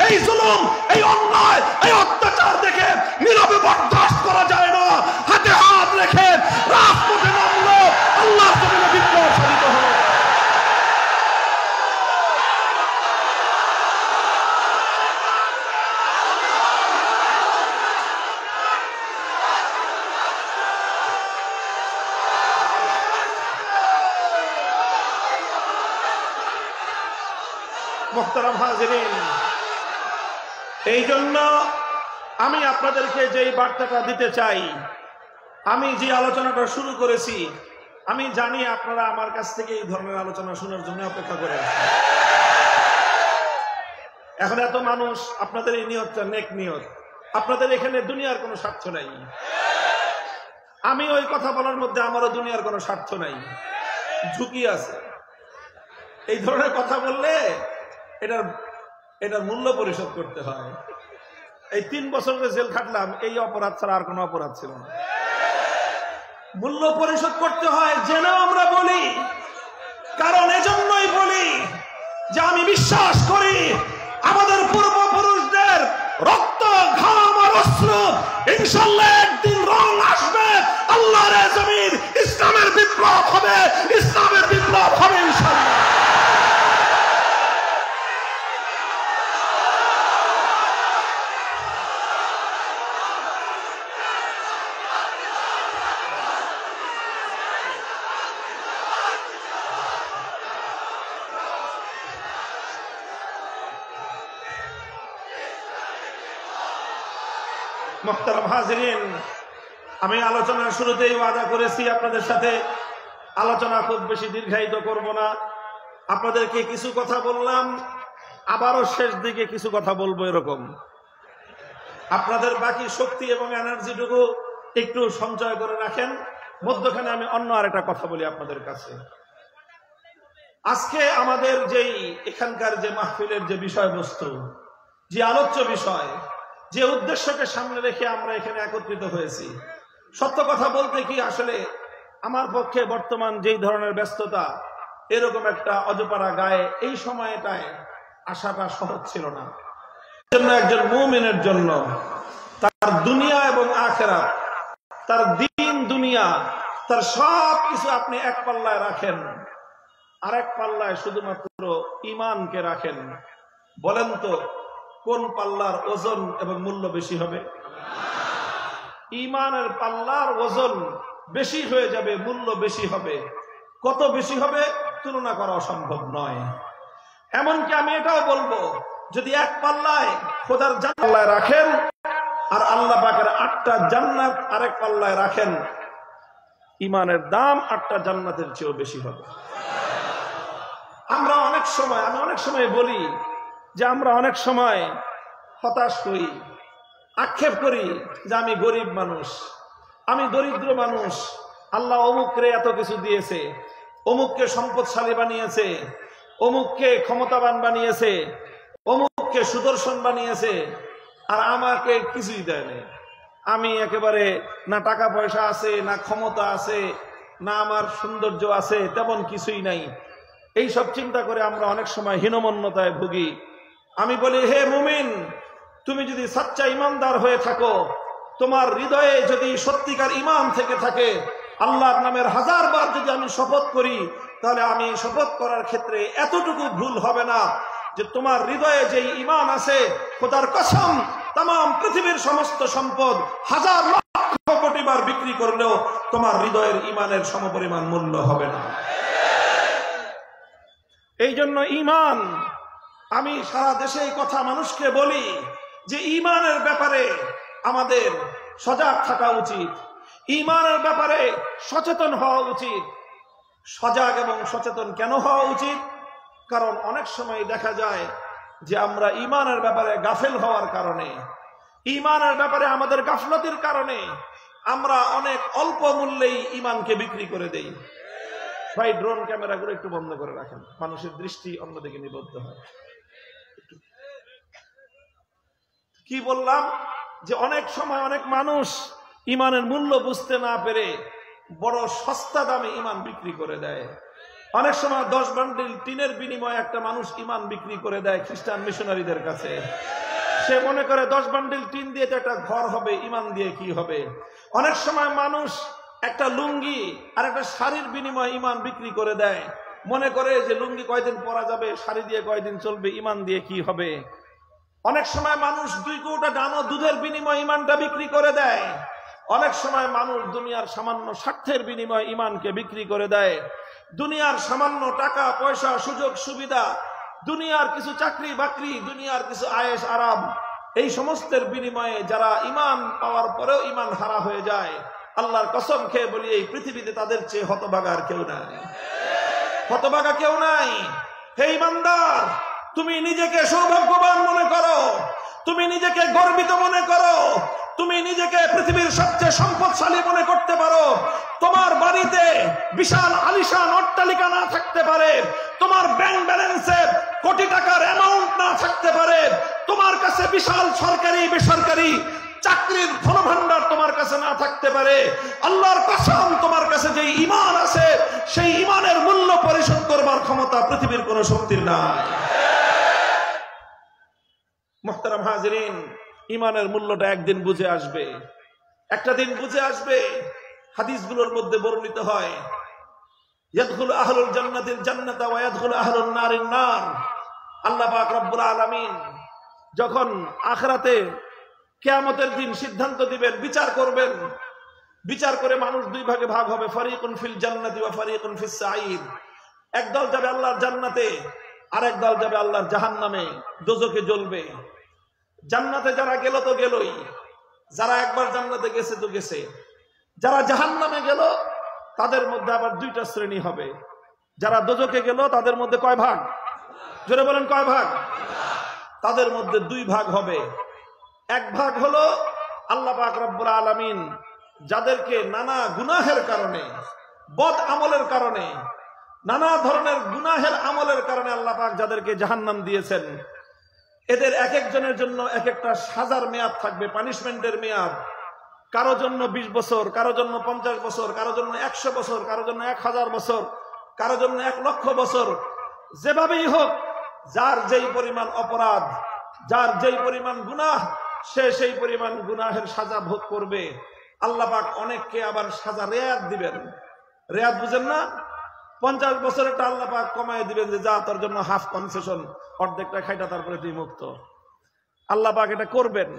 এই জুলুম, এই অন্যায়, এই অত্যাচার দেখে নীরবে বরদাস্ত করা যায় না। হাতে হাত রেখে রাজপথে নামলো, আল্লাহর জমিনে বিপ্লব সাধিত হলো। মুহতারাম হাজিরিন, এই জন্য আমি আপনাদেরকে যেই বার্তাটা দিতে চাই, আমি যে আলোচনাটা শুরু করেছি, আমি জানি আপনারা আমার কাছ থেকে এই ধরনের আলোচনা শোনার জন্য অপেক্ষা করে আছেন। এখন এত মানুষ, আপনাদের এই নিয়তটা নেক নিয়ত, আপনাদের এখানে দুনিয়ার কোনো স্বার্থ নাই। আমি ওই কথা বলার মধ্যে আমারও দুনিয়ার কোনো স্বার্থ নাই, ঝুঁকি আছে। এই ধরনের কথা বললে এটার মূল্য পরিশোধ করতে হয়। এই 3 বছর যে জেল খাটলাম এই অপরাধ ছাড়া আর কোনো অপরাধ ছিল না। মূল্য পরিশোধ করতে হয় জেনেও আমরা বলি, কারণ এজন্যই বলি যে আমি বিশ্বাস করি আমাদের পূর্বপুরুষদের রক্ত, ঘাম আর অশ্রু ইনশাআল্লাহ একদিন রং আসবে, আল্লাহর জমিন ইসলামের বিপ্লব হবে, ইসলামের বিপ্লব হবে ইনশাআল্লাহ। মুহতারাম হাজিরিন, আমি আলোচনার শুরুতেই ওয়াদা করেছি আপনাদের সাথে আলোচনা খুব বেশি দীর্ঘায়িত করব না। আপনাদেরকে কিছু কথা বললাম, আবারও শেষ দিকে কিছু কথা বলবো, এরকম আপনাদের বাকি শক্তি এবং এনার্জিটুকু একটু সঞ্চয় করে রাখেন। মধ্যখানে আমি অন্য আরেকটা কথা বলি আপনাদের কাছে। আজকে আমাদের যেই এখানকার যে মাহফিলের যে বিষয়বস্তু, যে আলোচ্য বিষয়, যে উদ্দেশ্যকে সামনে রেখে আমরা এখানে একত্রিত হয়েছি, সত্য কথা বলতে কি আসলে আমার পক্ষে বর্তমান যেই ধরনের ব্যস্ততা, এরকম একটা অজপাড়া গায়ে এই সময়টায় আসাটা সহজ ছিল না। একজন মুমিনের জন্য তার দুনিয়া এবং আখিরাত, তার দিন দুনিয়া, তার সব কিছু আপনি এক পাল্লায় রাখেন, আরেক পাল্লায় শুধুমাত্র ঈমানকে রাখেন। বলেন তো কোন পাল্লার ওজন এবং মূল্য বেশি হবে? ঈমানের পাল্লার ওজন বেশি হয়ে যাবে, মূল্য বেশি হবে। কত বেশি হবে তুলনা করা অসম্ভব নয়। এমনকি আমি এটাও বলবো, যদি এক পাল্লায় খোদার জান্নাত রাখেন আর আল্লাহ পাকের 8টা জান্নাত আরেক পাল্লায় রাখেন, ঈমানের দাম 8টা জান্নাতের চেয়েও বেশি হবে। আমি অনেক সময় বলি যে আমরা অনেক সময় হতাশ হই, আক্ষেপ করি যে আমি গরিব মানুষ, আমি দরিদ্র মানুষ, আল্লাহ অমুকরে এত কিছু দিয়েছে, অমুককে সম্পদশালী বানিয়েছে, অমুককে ক্ষমতাবান বানিয়েছে, অমুককে সুদর্শন বানিয়েছে, আর আমাকে কিছুই দেয়নি। আমি একেবারে না টাকা পয়সা আছে, না ক্ষমতা আছে, না আমার সৌন্দর্য আছে, তেমন কিছুই নাই। এই সব চিন্তা করে আমরা অনেক সময় হীনমন্যতায় ভুগি। আমি বলি, হে মুমিন, তুমি যদি সচ্চা ইমানদার হয়ে থাকো, তোমার হৃদয়ে যদি সত্যিকার ঈমান থেকে থাকে, আল্লাহর নামের 1000 বার যদি আমি শপথ করি, তাহলে আমি শপথ করার ক্ষেত্রে এতটুকু ভুল হবে না যে তোমার হৃদয়ে যে ঈমান আছে, খোদার কসম तमाम পৃথিবীর সমস্ত সম্পদ 1000 লক্ষ কোটি বার বিক্রি করলেও তোমার হৃদয়ের ঈমানের সমপরিমাণ মূল্য হবে না। এই জন্য ঈমান, আমি সারা দেশে এই কথা মানুষকে বলি যে ঈমানের ব্যাপারে আমাদের সজাগ থাকা উচিত, ঈমানের ব্যাপারে সচেতন হওয়া উচিত। সজাগ এবং সচেতন কেন হওয়া উচিত? কারণ অনেক সময় দেখা যায় যে আমরা ঈমানের ব্যাপারে গাফেল হওয়ার কারণে, ঈমানের ব্যাপারে আমাদের গাফলতির কারণে আমরা অনেক অল্প মূল্যেই ঈমানকে বিক্রি করে দেই। ভাই, ড্রোন ক্যামেরাগুলো একটু বন্ধ করে রাখেন, মানুষের দৃষ্টি অন্যদিকে নিবদ্ধ হয়। কি বললাম? যে অনেক সময় অনেক মানুষ ঈমানের মূল্য বুঝতে না পেরে বড় সস্তা দামে ঈমান বিক্রি করে দেয়। অনেক সময় 10 বান্ডিল টিনের বিনিময়ে একটা মানুষ ঈমান বিক্রি করে দেয় খ্রিস্টান মিশনারিদের কাছে। সে মনে করে 10 বান্ডিল টিন দিয়ে তো একটা ঘর হবে, ঈমান দিয়ে কি হবে? অনেক সময় মানুষ একটা লুঙ্গি আর একটা শাড়ির বিনিময়ে ঈমান বিক্রি করে দেয়, মনে করে যে লুঙ্গি কয়দিন পরা যাবে, শাড়ি দিয়ে কয়দিন চলবে, ঈমান দিয়ে কি হবে? অনেক সময় মানুষ 2 কৌটা ডানো দুধের বিনিময়ে ঈমানটা বিক্রি করে দেয়। অনেক সময় মানুষ দুনিয়ার সামান্য স্বার্থের বিনিময়ে ঈমানকে বিক্রি করে দেয়। দুনিয়ার সামান্য টাকা পয়সা, সুযোগ সুবিধা, দুনিয়ার কিছু চাকরি বাকরি, দুনিয়ার কিছু আয়েশ আরাম, এই সমস্তের বিনিময়ে যারা ঈমান পাওয়ার পরেও ঈমান হারা হয়ে যায়, আল্লাহর কসম খেয়ে বলি এই পৃথিবীতে তাদের চেয়ে হতভাগা আর কেউ নাই, হতভাগা কেউ নাই। হে ঈমানদার, তুমি নিজেকে সৌভাগ্যবান মনে করো, তুমি নিজেকে গর্বিত মনে করো, তুমি নিজেকে পৃথিবীর সবচেয়ে সম্পদশালী মনে করতে পারো। তোমার বাড়িতে বিশাল আলিশান অট্টালিকা না থাকতে পারে, তোমার ব্যাংক ব্যালেন্সে কোটি টাকার অ্যামাউন্ট না থাকতে পারে, তোমার কাছে বিশাল সরকারি বেসরকারি চাকরির ধনভাণ্ডার তোমার কাছে না থাকতে পারে, আল্লাহর কসম তোমার কাছে যে ঈমান আছে সেই ঈমানের মূল্য পরিশোধ করবার ক্ষমতা পৃথিবীর কোন শক্তির নাই। মুহতারাম হাজিরিন, ঈমানের মূল্যটা একদিন বুঝে আসবে, একটা দিন বুঝে আসবে। হাদিসগুলোর মধ্যে বর্ণিত হয়, ইয়াদখুলু আহলুল জান্নাতিল জান্নাতা ওয়া ইয়াদখুলু আহলুন নারিন নার। আল্লাহ পাক রব্বুল আলামিন যখন আখিরাতে কিয়ামতের দিন সিদ্ধান্ত দিবেন, বিচার করবেন, বিচার করে মানুষ দুই ভাগে ভাগ হবে, ফারিকুন ফিল জান্নাতি ওয়া ফারিকুন ফিস সাঈদ। এক দল যাবে আল্লাহর জান্নাতে, আর এক দল যাবে আল্লাহর জাহান্নামে, দোজখে জ্বলবে। জান্নাতে যারা গেল তো গেলই, যারা একবার জান্নাতে গেছে তো গেছে। যারা জাহান্নামে গেল তাদের মধ্যে আবার দুইটা শ্রেণী হবে। যারা দোজখে গেল তাদের মধ্যে কয় ভাগ? জোরে বলেন কয় ভাগ? তাদের মধ্যে দুই ভাগ হবে। এক ভাগ হলো আল্লাহ পাক রব্বুল আলামিন যাদেরকে নানা গুনাহের কারণে, বদ আমলের কারণে, নানা ধরনের গুনাহের আমলের কারণে আল্লাহ পাক যাদেরকে জাহান্নাম দিয়েছেন, এদের এক একজনের জন্য এক একটা সাজার মেয়াদ থাকবে, পানিশমেন্টের মেয়াদ। কারো জন্য 20 বছর, কারো জন্য 50 বছর, কারো জন্য 100 বছর, কারো জন্য 1000 বছর, কারো জন্য 1 লক্ষ বছর। যেভাবেই হোক, যার যেই পরিমাণ অপরাধ, যার যেই পরিমাণ গুনাহ, সে সেই পরিমাণ গুনাহের সাজা ভোগ করবে। আল্লাহ পাক অনেককে আবার সাজা রেয়াত দিবেন। রেয়াত বুঝেন না? 50 বছরেরটা আল্লাহ পাক কমায় দিবেন, যে যা তোর জন্য হাফ কনসেশন, অর্ধেকটা খাইটা তারপরে তুই মুক্ত। আল্লাহ পাক এটা করবেন।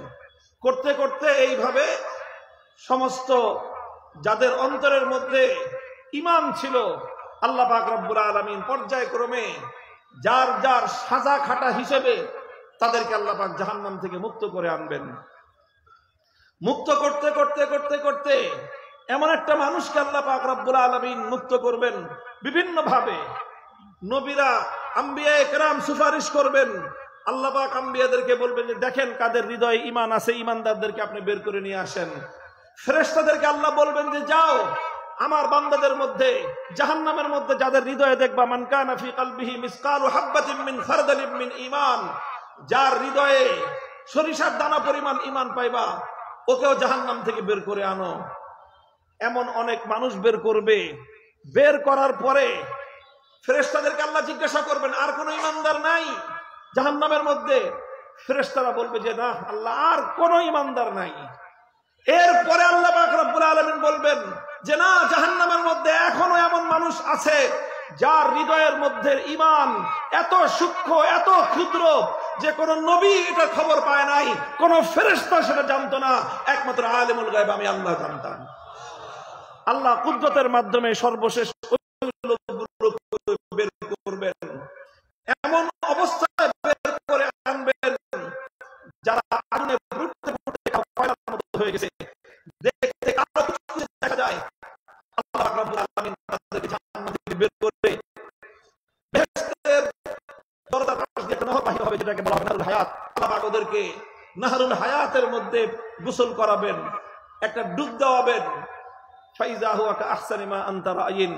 করতে করতে এইভাবে সমস্ত যাদের অন্তরের মধ্যে ঈমান ছিল, আল্লাহ পাক রব্বুল আলামিন পর্যায়ক্রমে যার যার সাজা খাটা হিসেবে তাদেরকে আল্লাহ পাক জাহান্নাম থেকে মুক্ত করে আনবেন। মুক্ত করতে করতে করতে করতে এমন একটা মানুষকে আল্লাহ পাক রব্বুল আলামিন মুক্ত করবেন বিভিন্ন ভাবে। নবীরা, আম্বিয়ায়ে কেরাম সুপারিশ করবেন। আল্লাহ পাক আম্বিয়াদেরকে বলবেন যে দেখেন কাদের হৃদয়ে ঈমান আছে, ঈমানদারদেরকে আপনি বের করে নিয়ে আসেন। ফেরেশতাদেরকে আল্লাহ বলবেন যে যাও আমার বান্দাদের মধ্যে, জাহান্নামের মধ্যে যাদের হৃদয়ে দেখবা, মান কানা ফি কলবিহি মিসকালু হাববাতিন মিন খারদালিন মিন ঈমান, যার হৃদয়ে সরিষার দানা পরিমাণ ঈমান পাইবা, ওকেও জাহান্নাম থেকে বের করে আনো। এমন অনেক মানুষ বের করবে। বের করার পরে ফেরেশতাদেরকে আল্লাহ জিজ্ঞাসা করবেন, আর কোন ঈমানদার নাই জাহান্নামের মধ্যে? ফেরেশতারা বলবে যে না আল্লাহ, আর কোন ঈমানদার নাই। এরপরে আল্লাহ পাক রব্বুল আলামিন বলবেন যে না, জাহান্নামের মধ্যে এখনো এমন মানুষ আছে যার হৃদয়ের মধ্যে ঈমান এত সূক্ষ্ম, এত ক্ষুদ্র যে কোন নবী এটা খবর পায় নাই, কোন ফেরেশতা সেটা জানতো না, একমাত্র আলিমুল গায়ব আমি আল্লাহ জানতাম। আল্লাহ কুদরতের মাধ্যমে সর্বশেষ বের করবেন, এমন অবস্থায় বের করে আনবেন যারা আগুনে ফুটতে ফুটতে কয়লার মতো হয়ে গেছে, দেখতে কালো কিছু দেখা যায়। আল্লাহ রাব্বুল আলামিন তাদেরকে জান্নাত থেকে বের করে বেহেশতের দরজার পাশ দিয়ে একটা নহর বাহির হবে, যেটাকে বলা হয় নাহরুল হায়াত। আল্লাহ পাক ওদেরকে নাহরুল হায়াতের মধ্যে গোসল করাবেন, একটা ডুব দেওয়াবেন। ফাইজা হুয়া কাআহসানি মা আনতা রাইন,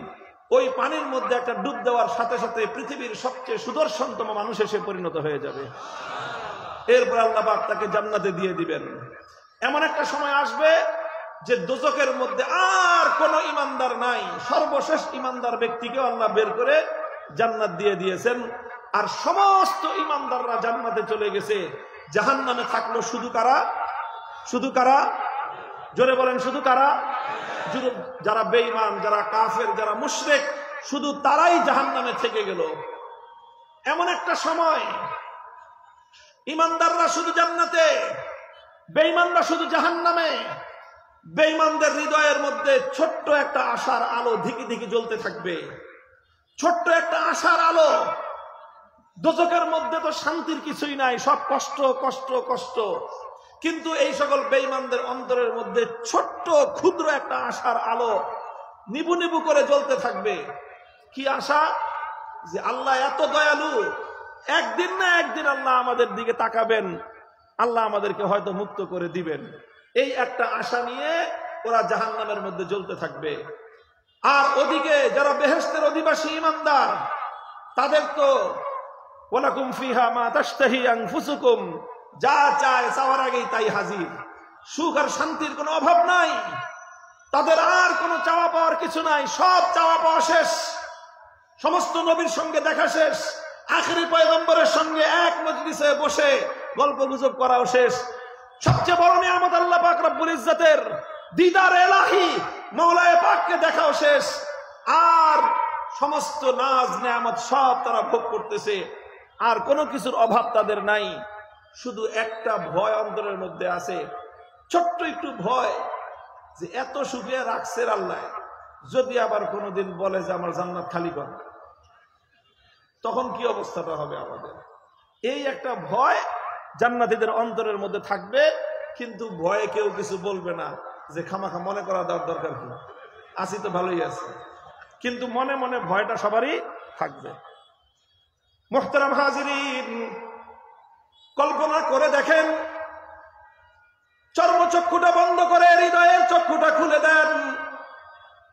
ওই পানির মধ্যে একটা ডুব দেওয়ার সাথে সাথে পৃথিবীর সবচেয়ে সুদর্শনতম মানুষ এসে পরিণত হয়ে যাবে। এরপর আল্লাহ পাক তাকে জান্নাতে দিয়ে দিবেন। এমন একটা সময় আসবে যে দোজখের মধ্যে আর কোন ঈমানদার নাই, সর্বশেষ ঈমানদার ব্যক্তিকে আল্লাহ বের করে জান্নাত দিয়ে দিয়েছেন। আর সমস্ত ঈমানদাররা জান্নাতে চলে গেছে। জাহান্নামে থাকলো শুধু কারা? শুধু কারা? জোরে বলেন শুধু কারা? যারা বেঈমান, যারা কাফের, যারা মুশরিক, শুধু তারাই জাহান্নামে থেকে গেল। এমন একটা সময় ঈমানদাররা শুধু জান্নাতে, বেঈমানরা শুধু জাহান্নামে। বেঈমানদের হৃদয়ের মধ্যে ছোট্ট একটা আশার আলো ধিকি ধিকি জ্বলতে থাকবে, ছোট্ট একটা আশার আলো। দোজখের মধ্যে তো শান্তির কিছুই নাই, সব কষ্ট কষ্ট কষ্ট। কিন্তু এই সকল বেঈমানদের অন্তরের মধ্যে ছোট্ট ক্ষুদ্র একটা আশার আলো নিবু নিবু করে জ্বলতে থাকবে। কি আশা? যে আল্লাহ এত দয়ালু, একদিন না একদিন আল্লাহ আমাদের দিকে তাকাবেন, আল্লাহ আমাদেরকে হয়তো মুক্ত করে দিবেন। এই একটা আশা নিয়ে ওরা জাহান্নামের মধ্যে জ্বলতে থাকবে। আর ওদিকে যারা বেহেশতের অধিবাসী ইমানদার, তাদের তো ওয়ালাকুম ফিহা মা তাশতাহি আনফুসুকুম, যা চায় চাওয়ার আগেই তাই হাজির। সুখ আর শান্তির কোনো অভাব নাই, তাদের আর কোনো চাওয়া পাওয়ার কিছু নাই, সব চাওয়া পাওয়া শেষ। সমস্ত নবীর সঙ্গে দেখা শেষ, আখেরি পয়গম্বরের সঙ্গে এক মজলিসে বসে গল্প গুজব করাও শেষ। সবচেয়ে বড় নিয়ামত আল্লাহ পাক রব্বুল ইজ্জতের দিদার এলাহি, মওলায়ে পাককে দেখাও শেষ। আর সমস্ত নাজ নিয়ামত সব তারা ভোগ করতেছে, আর কোনো কিছুর অভাব তাদের নাই। শুধু একটা ভয় অন্তরের মধ্যে আছে, ছোট্ট একটু ভয়, যে এত সুখে রাখছে আল্লাহ, যদি আবার কোনোদিন বলে যে আমার জান্নাত খালি কর, তখন কি অবস্থাটা হবে আমাদের। এই একটা ভয় জান্নাতীদের অন্তরের মধ্যে থাকবে, কিন্তু ভয়ে কেউ কিছু বলবে না, যে খামাখা মনে করা দেওয়ার দরকার কি, আসি তো ভালোই আছে, কিন্তু মনে মনে ভয়টা সবারই থাকবে। মুহতারাম হাজিরিন, কল্পনা করে দেখেন, চর্মচক্ষুটা বন্ধ করে হৃদয়ের চক্ষুটা খুলে দেন,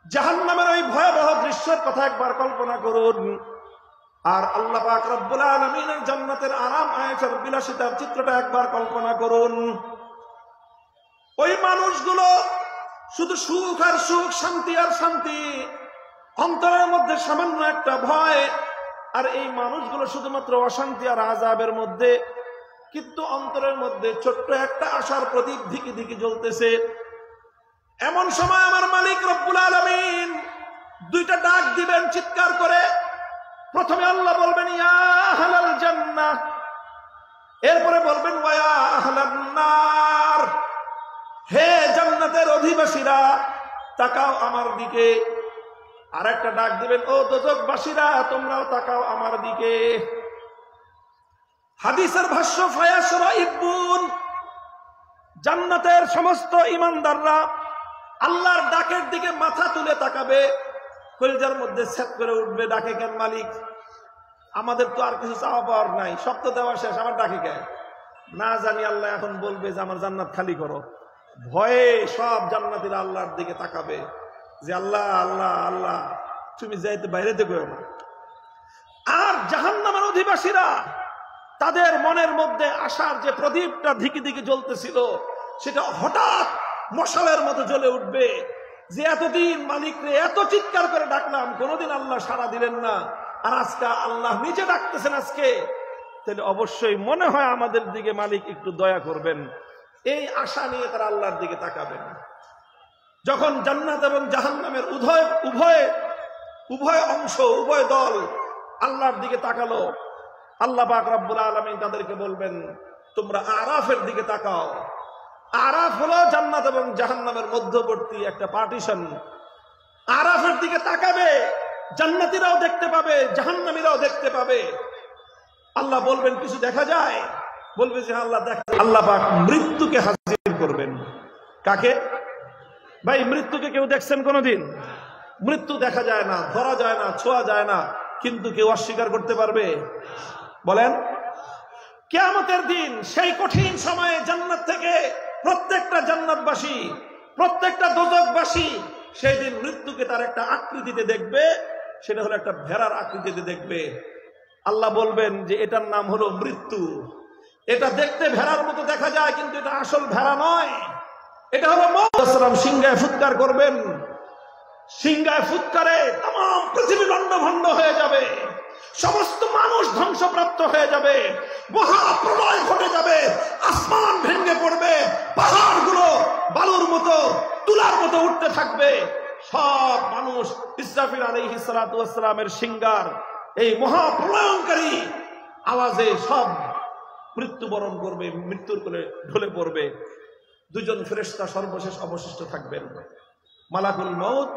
জাহান্নামের ওই ভয়াবহ দৃশ্যের কথা একবার কল্পনা করুন। আর আল্লাহ পাক রব্বুল আলামিনের জান্নাতের আরাম আয়েশের বিলাসিতার চিত্রটা একবার কল্পনা করুন। ওই মানুষগুলো শুধু সুখ আর সুখ, শান্তি আর শান্তি, অন্তরের মধ্যে সামান্য একটা ভয়। আর এই মানুষগুলো শুধুমাত্র অশান্তি আর আযাবের মধ্যে, কিন্তু অন্তরের মধ্যে ছোট্ট একটা আশার প্রদীপ ধিকি ধিকি জ্বলতেছে। এমন সময় আমার মালিক রব্বুল আলামিন দুইটা ডাক দিবেন চিৎকার করে। প্রথমে আল্লাহ বলবেন ইয়া আহলাল জান্নাহ, এরপরে বলবেন ওয়া আহলান নার, হে জান্নাতের অধিবাসীরা তাকাও আমার দিকে। আর একটা ডাক দিবেন, ও দোজখবাসীরা তোমরাও তাকাও আমার দিকে। হাদিসের ভাষ্য ফায়াশরাইবুন, জান্নাতের সমস্ত ঈমানদাররা আল্লাহর ডাকের দিকে মাথা তুলে তাকাবে, কলিজার মধ্যে ছ্যাদ করে উঠবে, ডাকে কেন মালিক, আমাদের তো আর কিছু চাওয়া পাওয়ার নাই, সব তো দেওয়া শেষ, আমার ডাকে কেন। না জানি আল্লাহ এখন বলবে যে আমার জান্নাত খালি করো। ভয়ে সব জান্নাতীরা আল্লাহর দিকে তাকাবে, যে আল্লাহ আল্লাহ আল্লাহ তুমি যাইতে বাইরে দেখো না। আর জাহান্নামের অধিবাসীরা, তাদের মনের মধ্যে আশার যে প্রদীপটা ধিকি ধিকি জ্বলতেছিল, সেটা হঠাৎ মশালের মতো জ্বলে উঠবে, যে এতদিন মালিকরে এত চিৎকার করে ডাকলাম, কোনোদিন আল্লাহ সাড়া দিলেন না, আর আজকে আল্লাহ নিজে ডাকতেছেন আজকে, তাহলে অবশ্যই মনে হয় আমাদের দিকে মালিক একটু দয়া করবেন। এই আশা নিয়ে তারা আল্লাহর দিকে তাকাবেন। যখন জান্নাত এবং জাহান্নামের উভয় অংশ, উভয় দল আল্লাহর দিকে তাকালো, আল্লাহ পাক রব্বুল আলামিন তাদেরকে বলবেন তোমরা আরাফের দিকে তাকাও। আরাফ হলো জান্নাত এবং জাহান্নামের মধ্যবর্তী একটা পার্টিশন। আরাফের দিকে তাকাবে, জান্নাতীরাও দেখতে পাবে, জাহান্নামীরাও দেখতে পাবে। আল্লাহ বলবেন কিছু দেখা যায়, বলবে যে আল্লাহ দেখা। আল্লাহ পাক মৃত্যুকে হাজির করবেন। কাকে ভাই? মৃত্যুকে কেউ দেখছেন কোনোদিন? মৃত্যু দেখা যায় না, ধরা যায় না, ছোঁয়া যায় না, কিন্তু কেউ অস্বীকার করতে পারবে? বলেন। কিয়ামতের দিন সেই কঠিন সময়ে জান্নাত থেকে প্রত্যেকটা জান্নাতবাসী, প্রত্যেকটা দোজখবাসী সেই দিন মৃত্যুকে তার একটা আকৃতিতে দেখবে, সেটা হলো একটা ভেড়ার আকৃতিতে দেখবে। আল্লাহ বলবেন যে এটার নাম হলো মৃত্যু। এটা দেখতে ভেড়ার মতো দেখা যায়, কিন্তু এটা আসল ভেড়া নয়, এটা হলো মৌত। সিংহায় ফুৎকার করবেন, সিংহায় ফুৎকারে তাম পৃথিবী লন্ডভন্ড হয়ে যাবে, সমস্ত মানুষ ধ্বংসপ্রাপ্ত হয়ে যাবে, মহাপ্রলয় ঘটে যাবে, আসমান ভেঙে পড়বে, পাহাড়গুলো বালুর মতো, তুলার মতো উঠতে থাকবে। সব মানুষ ইসরাফিল আলাইহিস সালাতু ওয়াস সালামের সিংহার এই মহাপ্রলয়ঙ্কারী আওয়াজে সব মৃত্যুবরণ করবে, মৃত্যুর কোলে ঢলে পড়বে। দুজন ফেরেশতা সর্বশেষ অবশিষ্ট থাকবেন, মালাকুল মউত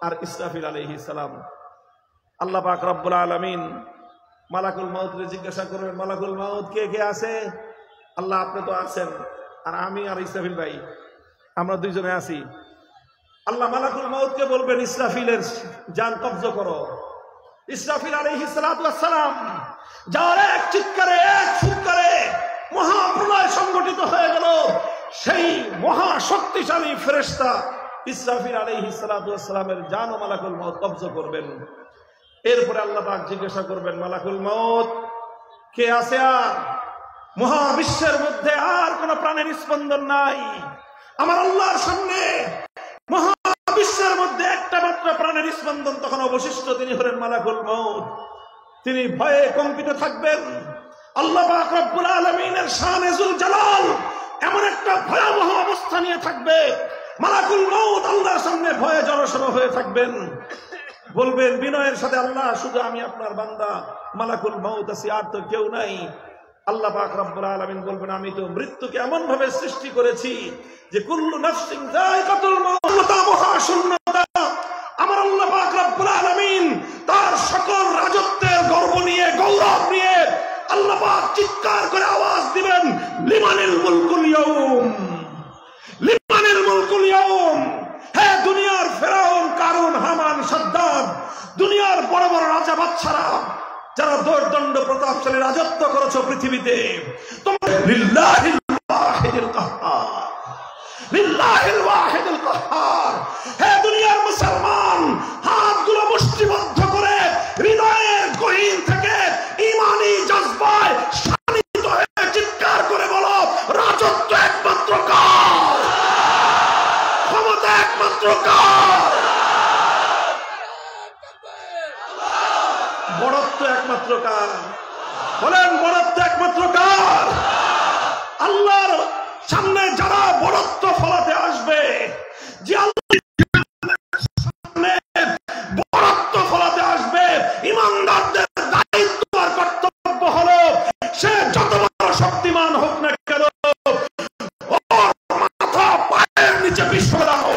আর ইসরাফিল আলাইহিস সালাম। আল্লাহ পাক রব্বুল আলামিন মালাকুল মউতকে জিজ্ঞাসা করবেন, মালাকুল মউত কে কে আছে? আল্লাহ আপনি তো আছেন, আর আমি আর ইসরাফিল ভাই আমরা দুইজনে আছি। আল্লাহ মালাকুল মউতকে বলবেন ইসরাফিলের জান কবজ করো। ইসরাফিল আলাইহিস সালাতু ওয়াস সালাম যার এক চিৎকারে, এক ফুৎকারে মহাপ্রলয় সংগঠিত হয়ে গেল, সেই মহা শক্তিশালী ফেরেশতা ইসরাফিল আলাইহিস সালাতু ওয়াস সালামের জান ও মালাকুল মউত কবজ করবেন। এরপরে আল্লাহ পাক জিজ্ঞাসা করবেন, মালাকুল মউত কে আছে? আর মহাবিশ্বের মধ্যে আর কোন প্রাণের স্পন্দন নাই। আমার আল্লাহর সামনে মহাবিশ্বের মধ্যে একটা মাত্র প্রাণের স্পন্দন তখন অবশিষ্ট, তিনি হলেন মালাকুল মউত। তিনি ভয়ে কম্পিত থাকবেন। আল্লাহ পাক রব্বুল আলামিনের শানে যুল জালাল এমন একটা ভয়াবহ অবস্থা নিয়ে থাকবে, মালাকুল মউত আল্লাহর সামনে ভয়ে জড়সড় হয়ে থাকবেন। বলবেন বিনয়ের সাথে, আল্লাহ শুধু আমি আপনার বান্দা, মালাকুল মউত আছি, আর তো কেউ নাই। আল্লাহ পাক রব্বুল আলামিন বলবেন, আমি তো মৃত্যুকে এমন ভাবে সৃষ্টি করেছি যে কুল্লু নাফসিন যায়কাতুল মাউত, মহাশূন্যতা। আমার আল্লাহ পাক রব্বুল আলামিন তার সকল রাজত্বের গর্ব নিয়ে, গৌরব নিয়ে আল্লাহ পাক চিৎকার করে আওয়াজ দিবেন, লিমানিল মুলকুল ইয়াউম, লিমানিল মুলকুল ইয়াউম। হে দুনিয়ার ফেরাউন, কারুন, হামান, সাদ্দাদ, দুনিয়ার বড় বড় রাজা বাদশারা যারা দৌর্দণ্ড প্রতাপশালী রাজত্ব করেছো পৃথিবীতে, তোমরা লিল্লাহিল ওয়াহিদুল কাহ্হার, লিল্লাহিল ওয়াহিদুল কাহ্হার। হে দুনিয়ার মুসলমান, হাতগুলো মুষ্টিবদ্ধ করে হৃদয়ের গহীন থেকে ঈমানি জজবায় শানিত হয়ে চিৎকার করে বলো, রাজত্ব একমাত্র কার, ক্ষমতা একমাত্র কার, বড়ত্ব একমাত্র কার? বলেন, বড়ত্ব একমাত্র কার? আল্লাহর সামনে যারা বড়ত্ব ফলাতে আসবে, যে আল্লাহর সামনে বড়ত্ব ফলাতে আসবে, ইমানদারদের দায়িত্ব আর কর্তব্য হলো, সে যত বড় শক্তিমান হোক না কেন, ওর মাথা পায়ের নিচে বিস্ফোরণ দাও।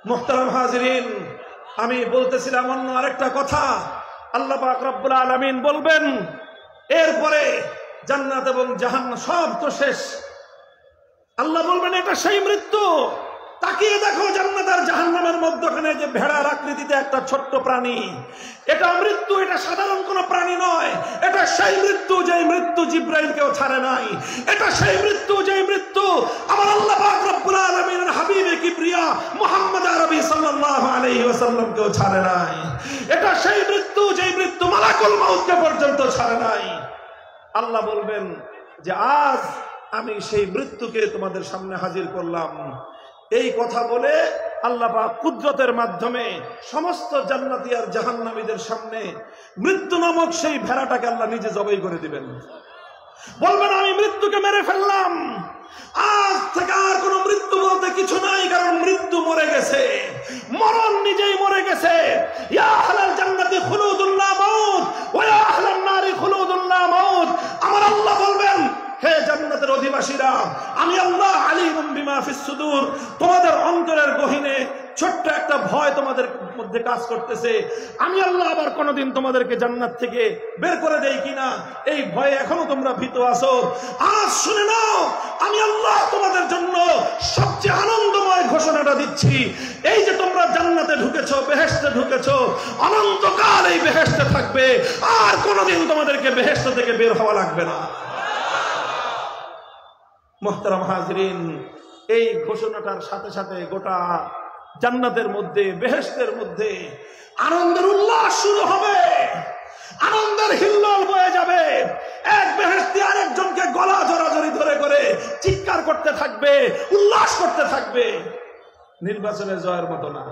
মুহতারাম হাজিরিন, আমি বলতেছিলাম অন্য আরেকটা কথা। আল্লাহ পাক রব্বুল আলামিন বলবেন, এরপরে জান্নাত এবং জাহান্নাম সব তো শেষ। আল্লাহ বলবেন, এটা সেই মৃত্যু। তাকিয়ে দেখো জান্নাত আর জাহান্নামের মধ্যখানে যে ভেড়ার আকৃতিতে একটা ছোট্ট প্রাণী, এটা মৃত্যু। এটা সাধারণ কোন প্রাণী নয়, এটা সেই মৃত্যু যে মৃত্যু জিব্রাইলকেও ছাড়ে নাই। এটা সেই মৃত্যু যে মৃত্যু আমার আল্লাহ পাক রব্বুল আলামিনের হাবিবে কিবরিয়া মুহাম্মদ আরবি সাল্লাল্লাহু আলাইহি ওয়াসাল্লামকেও ছাড়ে নাই। এটা সেই মৃত্যু যে মৃত্যু মালাকুল মউতকে পর্যন্ত ছাড়ে নাই। আল্লাহ বলবেন যে আজ আমি সেই মৃত্যুকে তোমাদের সামনে হাজির করলাম। এই কথা বলে আল্লাহ পাক কুদরতের মাধ্যমে সমস্ত জান্নাতি আর জাহান্নামীদের সামনে মৃত্যু নামক সেই ভেড়াটাকে আল্লাহ নিজে জবাই করে দিবেন। বলবেন, আমি মৃত্যুকে মেরে ফেললাম, আজ থেকে আর কোন মৃত্যু বলতে কিছু নাই, কারণ মৃত্যু মরে গেছে, মরণ নিজেই মরে গেছে। ইয়া আহলাল জান্নাতি খুলুদুন লা মাউত ওয়া ইয়া আহলান নারি খুলুদুন লা মাউত। আমার আল্লাহ বলবেন, হে জান্নাতের অধিবাসীরা, আমি আল্লাহ আলিমুম বিমা ফিস সুদূর, তোমাদের অন্তরের গহীনে ছোট্ট একটা ভয় তোমাদের মধ্যে কাজ করতেছে। আমি আল্লাহ আবার কোনোদিন তোমাদেরকে জান্নাত থেকে বের করে দেই কিনা এই ভয়ে এখনো তোমরা ভীত আছো। আজ শুনে নাও, আমি আল্লাহ তোমাদের জন্য সবচেয়ে আনন্দময় ঘোষণাটা দিচ্ছি। এই যে তোমরা জান্নাতে ঢুকেছো, বেহেশতে ঢুকেছো, অনন্তকাল এই বেহেশতে থাকবে, আর কোনোদিন তোমাদেরকে বেহেশত থেকে বের হওয়া লাগবে না। মুহতারাম হাজিরিন, এই ঘোষণাটার সাথে সাথে গোটা জান্নাতের মধ্যে, বেহেশতের মধ্যে আনন্দের উল্লাস শুরু হবে, আনন্দের হিল্লোল বয়ে যাবে। এক বেহেশতি আরেকজনকে গলা জড়াজড়ি ধরে করে চিৎকার করতে থাকবে, উল্লাস করতে থাকবে। নির্বাচনে জয়ের মতো না,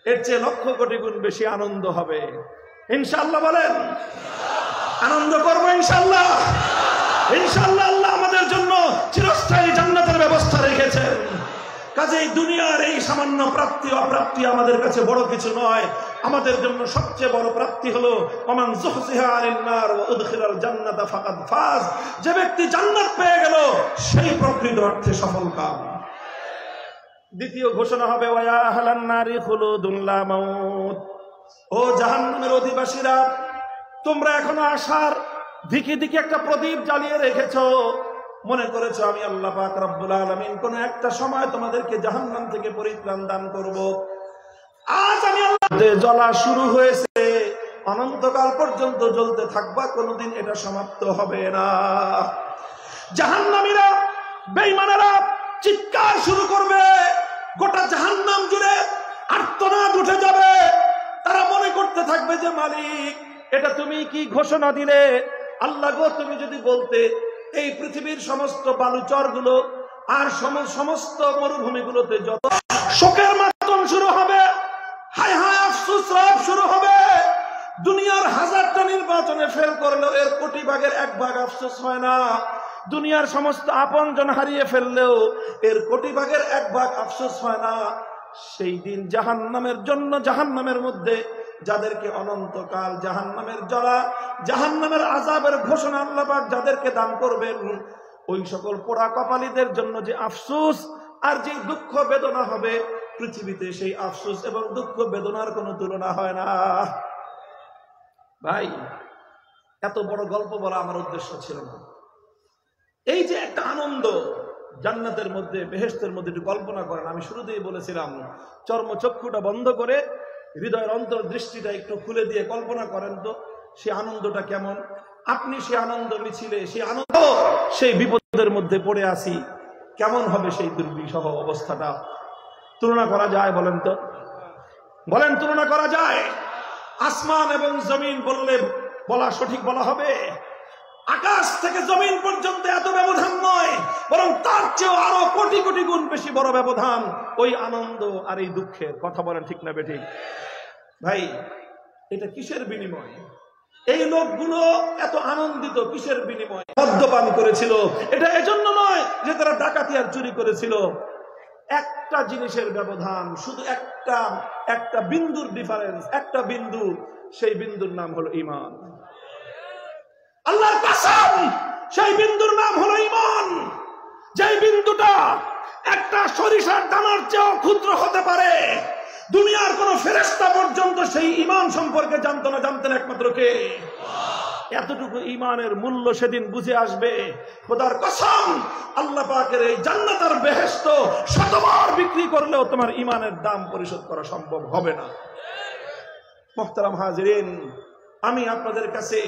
এর চেয়ে লক্ষ কোটি গুণ বেশি আনন্দ হবে ইনশাআল্লাহ। বলেন, আনন্দ করবো ইনশাআল্লাহ। ইনশাআল্লাহ আল্লাহ আমাদের জন্য চিরস্থায়ী জান্নাতের ব্যবস্থা রেখেছেন। কাজেই দুনিয়ার এই সামান্য প্রাপ্তি অপ্রাপ্তি আমাদের কাছে বড় কিছু নয়। আমাদের জন্য সবচেয়ে বড় প্রাপ্তি হলো ওমান যুহজিহা আনিন নার ওয়া উদখিলাল জান্নাতা ফাকাদ ফাজ। যে ব্যক্তি জান্নাত পেয়ে গেল সেই প্রকৃত অর্থে সফল কাম। দ্বিতীয় ঘোষণা হবে ওয়া ইয়া আহলান নারি খুলুদুন লা মাউত। ও জাহান্নামের অধিবাসীরা, তোমরা এখনো আসার দিকে দিকে একটা প্রদীপ জ্বালিয়ে রেখেছো, মনে করেছো আমি আল্লাহ পাক রব্বুল আলামিন কোন একটা সময় তোমাদেরকে জাহান্নাম থেকে পরিত্রাণ দান করব। আজ আমি আল্লাহ জ্বলা শুরু হয়েছে, অনন্তকাল পর্যন্ত জ্বলতে থাকবা, কোনোদিন এটা সমাপ্ত হবে না। জাহান্নামীরা বেঈমানেরা চিৎকার শুরু করবে, গোটা জাহান্নাম জুড়ে আর্তনাদ উঠে যাবে। তারা মনে করতে থাকবে যে মালিক এটা তুমি কি ঘোষণা দিলে? আল্লাহ গো, তুমি যদি বলতে এই পৃথিবীর সমস্ত বালুচরগুলো আর সমস্ত মরুভূমিগুলোতে যত শোকের মাতম শুরু হবে, হায় হায় আফসোস রাব শুরু হবে। দুনিয়ার 1000টা নির্বাচনে ফেল করলেও এর কোটি ভাগের 1 ভাগ আফসোস হয় না। দুনিয়ার সমস্ত আপনজন হারিয়ে ফেললেও এর কোটি ভাগের 1 ভাগ আফসোস হয় না। সেই দিন জাহান্নামের জন্য, জাহান্নামের মধ্যে যাদেরকে অনন্তকাল জাহান্নামের জ্বালা, জাহান্নামের আযাবের ঘোষণা আল্লাহ পাক যাদেরকে দান করবেন, ওই সকল পোড়া কপালীদের জন্য যে আফসোস আর যে দুঃখ বেদনা হবে, পৃথিবীতে সেই আফসোস এবং দুঃখ বেদনার কোনো তুলনা হয় না। ভাই, এত বড় গল্প বলা আমার উদ্দেশ্য ছিল না। এই যে একটা আনন্দ জান্নাতের মধ্যে, বেহেশতের মধ্যে, একটু কল্পনা করেন। আমি শুরুতেই বলেছিলাম, চর্মচক্ষুটা বন্ধ করে হৃদয়ের অন্তর্দৃষ্টিটা একটু খুলে দিয়ে কল্পনা করেন তো সেই আনন্দটা কেমন। আপনি সেই আনন্দ মিছিলে, সেই আনন্দ, সেই বিপদের মধ্যে পড়ে আসি, কেমন হবে সেই দুর্বিষহ অবস্থাটা? তুলনা করা যায়? বলেন তো, বলেন তুলনা করা যায়? আসমান এবং জমিন বলা সঠিক বলা হবে। আকাশ থেকে জমিন পর্যন্ত এত ব্যবধান নয়, বরং তার চেয়েও আরো কোটি কোটি গুণ বেশি বড় ব্যবধান ওই আনন্দ আর এই দুঃখের। কথা বলেন ঠিক না বেঠিক? ভাই, এটা কিসের বিনিময়? এই লোকগুলো এত আনন্দিত কিসের বিনিময়? মদ্যপান করেছিল, এটা এজন্য নয় যে তারা ডাকাতি আর চুরি করেছিল। একটা জিনিসের ব্যবধান, শুধু একটা বিন্দুর ডিফারেন্স, একটা বিন্দু, সেই বিন্দুর নাম হলো ঈমান। আল্লাহর কসম, সেই বিন্দুর নাম হলো ঈমান। যেই বিন্দুটা একটা সরিষার দানার চেয়েও ক্ষুদ্র হতে পারে। দুনিয়ার কোন ফেরেশতা পর্যন্ত সেই ঈমান সম্পর্কে জানতো না, জানতেন একমাত্র কে? এতটুকু ঈমানের মূল্য সেদিন বুঝে আসবে। খোদার কসম, আল্লাহ পাকের এই জান্নাত আর বেহেশত শতবার বিক্রি করলেও তোমার ঈমানের দাম পরিশোধ করা সম্ভব হবে না। মুহতারাম হাজিরিন, আমি আপনাদের কাছে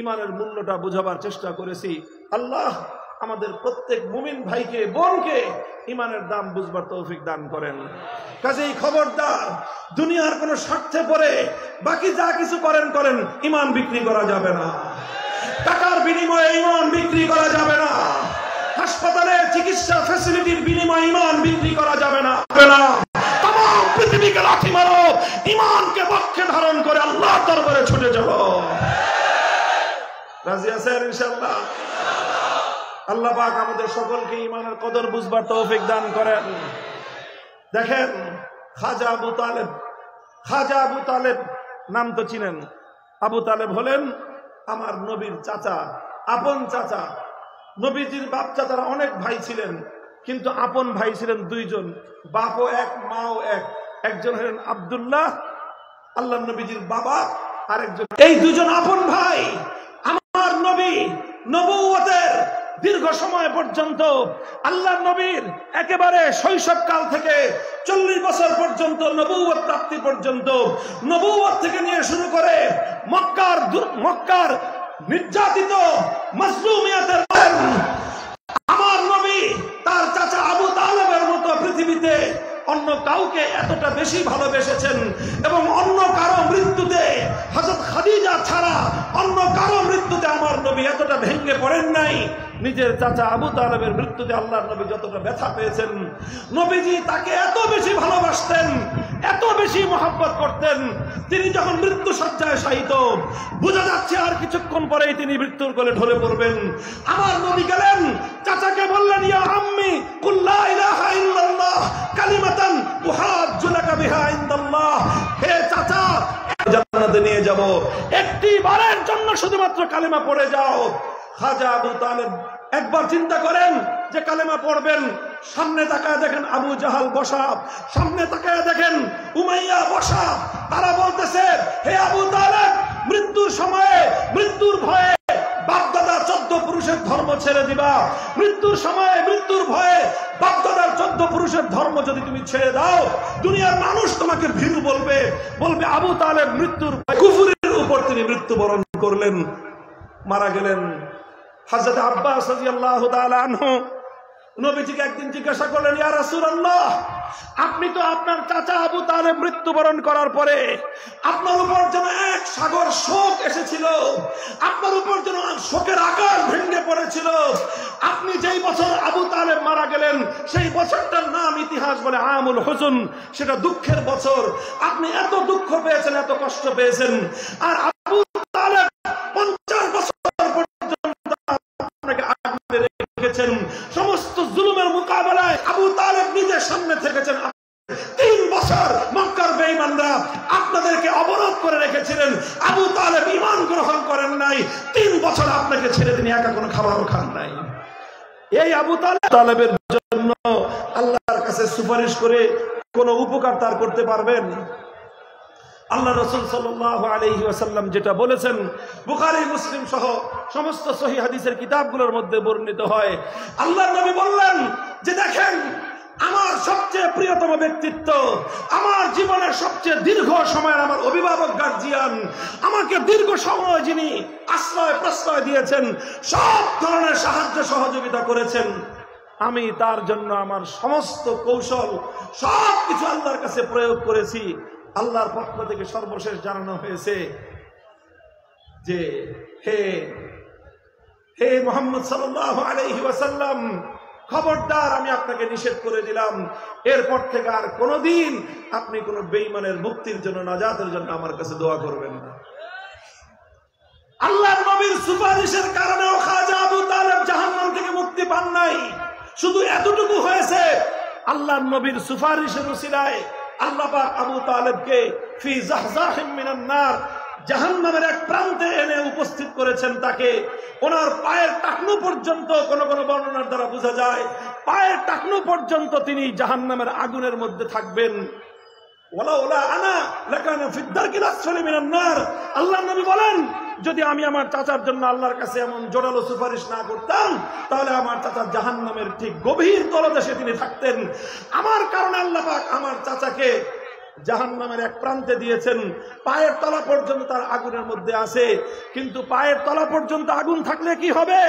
ঈমানের মূল্যটা বোঝাবার চেষ্টা করেছি। আল্লাহ আমাদের প্রত্যেক মুমিন ভাইকে, বোনকে ঈমানের দাম বুঝবার তৌফিক দান করেন। কাজেই খবরদার, দুনিয়ার কোন স্বার্থে পড়ে বাকি যা কিছু করেন, ঈমান বিক্রি করা যাবে না। টাকার বিনিময়ে ঈমান বিক্রি করা যাবে না। হাসপাতালে চিকিৎসা ফ্যাসিলিটির বিনিময়ে ঈমান বিক্রি করা যাবে না। তামাম পৃথিবীকে লাথি মারো, ঈমানকে বক্ষে ধারণ করে আল্লাহর দরবারে ছুটে চলো। রাজি আছেন ইনশাআল্লাহ? আল্লাহ পাক আমাদের সকলকে ঈমানের কদর বুঝবার তৌফিক দান করেন। দেখেন, খাজা আবু তালেব নাম তো চিনেন। আবু তালেব হলেন আমার নবীর চাচা, আপন চাচা। নবীজির বাপ চাচারা অনেক ভাই ছিলেন, কিন্তু আপন ভাই ছিলেন 2 জন, বাপও এক মাও এক। একজন হলেন আব্দুল্লাহ, আল্লাহ নবীজির বাবা, আরেকজন। এই 2 জন আপন ভাই। আমার নবী নবুয়তের দীর্ঘ সময় পর্যন্ত, আল্লাহ নবীর একেবারে শৈশবকাল থেকে 40 বছর পর্যন্ত, নবুয়ত প্রাপ্তি পর্যন্ত, নবুয়ত থেকে নিয়ে শুরু করে মক্কার নির্যাতিত মাজলুমিয়াতের আমার নবী তার চাচা আবু তালেবের মতো পৃথিবীতে অন্য কাউকে এতটা বেশি ভালোবেসেছেন, এবং অন্য কারো মৃত্যুতে, হযরত খাদিজা ছাড়া অন্য কারো মৃত্যুতে আমার নবী এতটা ভেঙে পড়েন নাই। নিজের চাচা আবু তালেবের মৃত্যুতে আল্লাহর নবী যতটা ব্যথা পেয়েছেন, নবীজি তাকে এত বেশি ভালোবাসতেন, এত বেশি মহব্বত করতেন। তিনি যখন মৃত্যু শয্যায় শায়িত, বোঝা যাচ্ছে আর কিছুক্ষণ পরেই তিনি মৃত্যুর কোলে ঢলে পড়বেন। আমার নবী গেলেন, চাচাকে বললেন, ইয়া আম্মি কুল লা ইলাহা ইল্লাল্লাহ কালিমাতান উহাজ্জু লাকা বিহা ইনদাল্লাহ। হে চাচা, জান্নাতে নিয়ে যাব, একটি বারের জন্য শুধুমাত্র কালেমা পড়ে যাও। খাজা আবু তালেব একবার চিন্তা করেন যে কালেমা পড়বেন, সামনে তাকায় দেখেন আবু জাহাল বসা, সামনে তাকায় দেখেন উমাইয়া বসা। তারা বলতেছে, হে আবু তালেব, মৃত্যুর সময়ে, মৃত্যুর ভয়ে বাপদাদা 14 পুরুষের ধর্ম ছেড়ে দিবা। মৃত্যুর সময়ে মৃত্যুর ভয়ে বাপদাদার 14 পুরুষের ধর্ম যদি তুমি ছেড়ে দাও, দুনিয়ার মানুষ তোমাকে ভীরু বলবে, বলবে আবু তালেব মৃত্যুর কুফরের উপর তিনি মৃত্যুবরণ করলেন, মারা গেলেন। হযরত আব্বাস রাদিয়াল্লাহু তাআলা আনহু নবীজিকে একদিন জিজ্ঞাসা করলেন, ইয়া রাসূলুল্লাহ, আপনি তো আপনার চাচা আবু তালেব মৃত্যুবরণ করার পরে আপনার উপর যেন এক সাগর শোক এসেছিল, আপনার উপর যেন শোকের আকাশ ভেঙে পড়েছিল। আপনি যেই বছর আবু তালেব মারা গেলেন সেই বছরটার নাম ইতিহাস বলে আমুল হুজুন, সেটা দুঃখের বছর। আপনি এত দুঃখ পেয়েছেন, এত কষ্ট পেয়েছেন, আর আবু তালেব 50 বছর পর্যন্ত আপনাকে আগলে রেখেছেন। সমস্ত জুলুমের মোকাবেলায় আবু তালেব নিজের সামনে থেকেছেন। 3 বছর মক্কার বেঈমানরা আপনাদেরকে অবরোধ করে রেখেছিলেন, আবু তালেব ঈমান গ্রহণ করেন নাই। 3 বছর আপনাকে ছেড়ে তিনি একা কোনো খাবারও খান নাই। এই আবু তালেবের জন্য আল্লাহর কাছে সুপারিশ করে কোনো উপকার তার করতে পারবেন? আল্লাহ রাসূল সাল্লাল্লাহু আলাইহি ওয়াসাল্লাম যেটা বলেছেন, বুখারী মুসলিম সহ সমস্ত সহিহ হাদিসের কিতাবগুলোর মধ্যে বর্ণিত হয়। আল্লাহর নবী বললেন যে দেখেন, আমার সবচেয়ে প্রিয়তম ব্যক্তিত্ব, আমার জীবনের সবচেয়ে দীর্ঘ সময়ের আমার অভিভাবক গার্জিয়ান, আমাকে দীর্ঘ সময় যিনি আশ্রয় প্রশ্রয় দিয়েছেন, সব ধরনের সাহায্য সহযোগিতা করেছেন, আমি তার জন্য আমার সমস্ত কৌশল সবকিছু আল্লাহর কাছে প্রয়োগ করেছি। আল্লাহর পক্ষ থেকে সর্বশেষ জানানো হয়েছে যে হে মুহাম্মদ সাল্লাল্লাহু আলাইহি ওয়াসাল্লাম, খবরদার, আমি আপনাকে নিষেধ করে দিলাম, এরপর থেকে আর কোনোদিন আপনি কোন বেঈমানের মুক্তির জন্য, নাজাতের জন্য আমার কাছে দোয়া করবেন না। আল্লাহর নবীর সুপারিশের কারণেও খাজা আবু তালেব জাহান্নাম থেকে মুক্তি পান নাই। শুধু এতটুকু হয়েছে, আল্লাহর নবীর সুপারিশের উসিলায় আল্লাহ পাক আবু তালেবকে ফি জাহজাহিম মিনান নার, জাহান্নামের এক প্রান্তে এনে উপস্থিত করেছেন। তাকে ওনার পায়ের টাকনু পর্যন্ত, কোন কোন বর্ণনার দ্বারা বোঝা যায় পায়ের টাকনু পর্যন্ত তিনি জাহান্নামের আগুনের মধ্যে থাকবেন। আল্লাহর নবী বলেন, যদি আমি আমার চাচার জন্য আল্লাহর কাছে এমন জোরালো সুপারিশ না করতাম, তাহলে আমার চাচা জাহান্নামের ঠিক গভীর তলদেশে তিনি থাকতেন। আমার কারণে আল্লাহ পাক আমার চাচাকে জাহান্নামের এক প্রান্তে দিয়েছেন, পায়ের তলা পর্যন্ত তার আগুনের মধ্যে আছে। কিন্তু পায়ের তলা পর্যন্ত আগুন থাকলে কি হবে?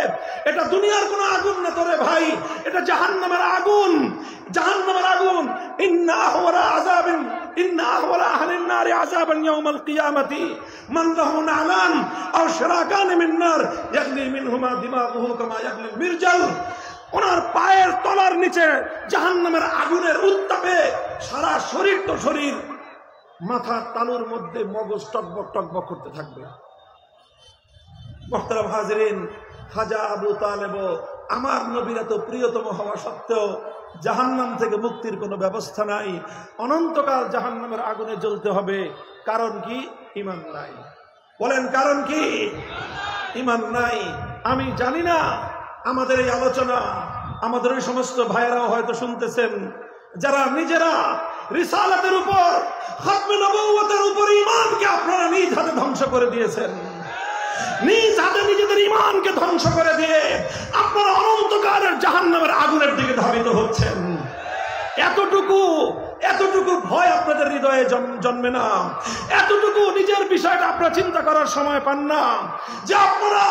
এটা দুনিয়ার কোনো আগুন না তোরে ভাই, এটা জাহান্নামের আগুন। জাহান্নামের আগুন। ইন্না আহওয়ালা আহলিন নারি আযাবান ইয়াউমাল কিয়ামাতি মান লাহু নালান আও শিরাকান মিন নার ইয়াগলি মিনহুমা দিমাগুহু কামা ইয়াগলিল মিরজাল। ওনার পায়ের তলার নিচে জাহান্নামের আগুনের উত্তাপে সারা শরীর তো শরীর, মাথার তালুর মধ্যে মগজ টকবক টকবক করতে থাকবে। মুহতারাম হাজিরিন, খাজা আবু তালেব আমার নবীর এত প্রিয়তম হওয়া সত্ত্বেও জাহান্নাম থেকে মুক্তির কোনো ব্যবস্থা নাই, অনন্তকাল জাহান্নামের আগুনে জ্বলতে হবে। কারণ কি? ঈমান নাই। বলেন কারণ কি? ঈমান নাই। আমি জানি না আমাদের এই আলোচনা আমাদের ওই সমস্ত ভাইয়েরাও হয়তো শুনতেছেন, যারা নিজেরা রিসালাতের উপর, খতমে নবুয়তের উপর ঈমানকে আপনারা নিজ হাতে ধ্বংস করে দিয়েছেন। নিজ হাতে নিজেদের ঈমানকে ধ্বংস করে দিয়ে আপনারা অনন্তকালের জাহান্নামের আগুনের দিকে ধাবিত হচ্ছেন। এতটুকু ভয় আপনাদের হৃদয়ে জন্মে না, এতটুকু নিজের বিষয়টা আপনারা চিন্তা করার সময় পান না, যে আপনারা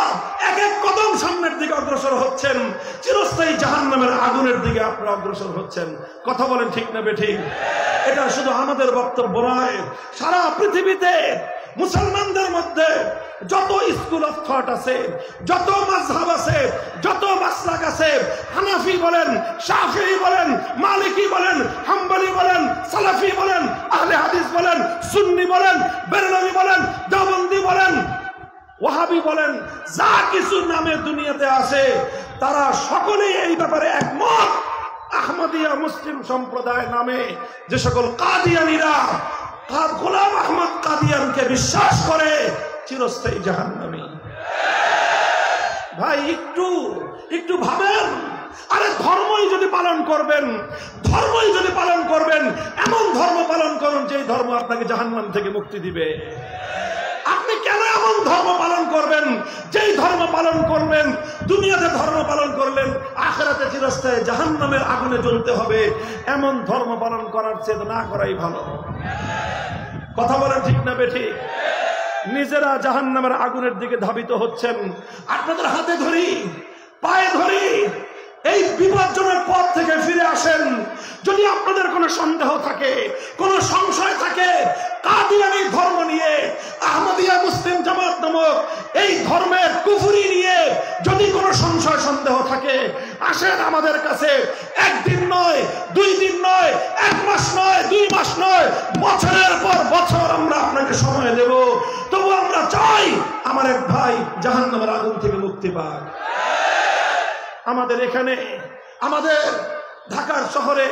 এক এক কদম সামনের দিকে অগ্রসর হচ্ছেন, চিরস্থায়ী জাহান্নামের আগুনের দিকে আপনারা অগ্রসর হচ্ছেন। কথা বলেন ঠিক না বেঠিক? এটা শুধু আমাদের বক্তব্য নয়, সারা পৃথিবীতে মুসলমানদের মধ্যে যত স্কুল অফ থট আছে, যত মাযহাব আছে, যত মাসলাক আছে, হানাফি বলেন, শাফিঈ বলেন, মালিকি বলেন, হাম্বলি বলেন, সালাফি বলেন, আহলে হাদিস বলেন, সুন্নি বলেন, বেরলভী বলেন, দেওবন্দি বলেন, ওয়াহাবি বলেন, যা কিছু নামে দুনিয়াতে আছে, তারা সকলেই এই ব্যাপারে একমত। আহমদিয়া মুসলিম সম্প্রদায় নামে যে সকল কাদিয়ানীরা গোলাম আহমদ কাদিয়ানকে বিশ্বাস করে, চিরস্থায়ী জাহান্নামী। ভাই একটু ভাবেন, আরে ধর্মই যদি পালন করবেন, এমন ধর্ম পালন করুন যে ধর্ম আপনাকে জাহান্নাম থেকে মুক্তি দিবে। আপনি কেন এমন ধর্ম পালন করবেন করবেন, যেই ধর্ম পালন করবেন, দুনিয়াতে ধর্ম পালন করলেন, আখিরাতে চিরস্থায়ী জাহান্নামের আগুনে জ্বলতে হবে, এমন ধর্ম পালন করার চেয়ে না করাই ভালো। কথা বলেন ঠিক না বেঠিক? নিজেরা জাহান্নামের আগুনের দিকে ধাবিত হচ্ছেন, আপনাদের হাতে ধরি, পায়ে ধরি, এই বিপজ্জনক পথ থেকে ফিরে আসেন। যদি আপনাদের কোনো সন্দেহ থাকে, কোনো সংশয় থাকে, কাদিয়ানী ধর্ম নিয়ে, আহমদিয়া মুসলিম জামাত নামক এই ধর্মের কুফরি নিয়ে যদি কোনো সংশয় সন্দেহ থাকে, আসেন আমাদের কাছে। একদিন নয়, 2 দিন নয়, 1 মাস নয়, 2 মাস নয়, বছরের পর বছর আমরা আপনাকে সময় দেব। তবু আমরা চাই আমার এক ভাই জাহান্নামের আগুন থেকে মুক্তি পাক। আমাদের এখানে, আমাদের ঢাকার শহরে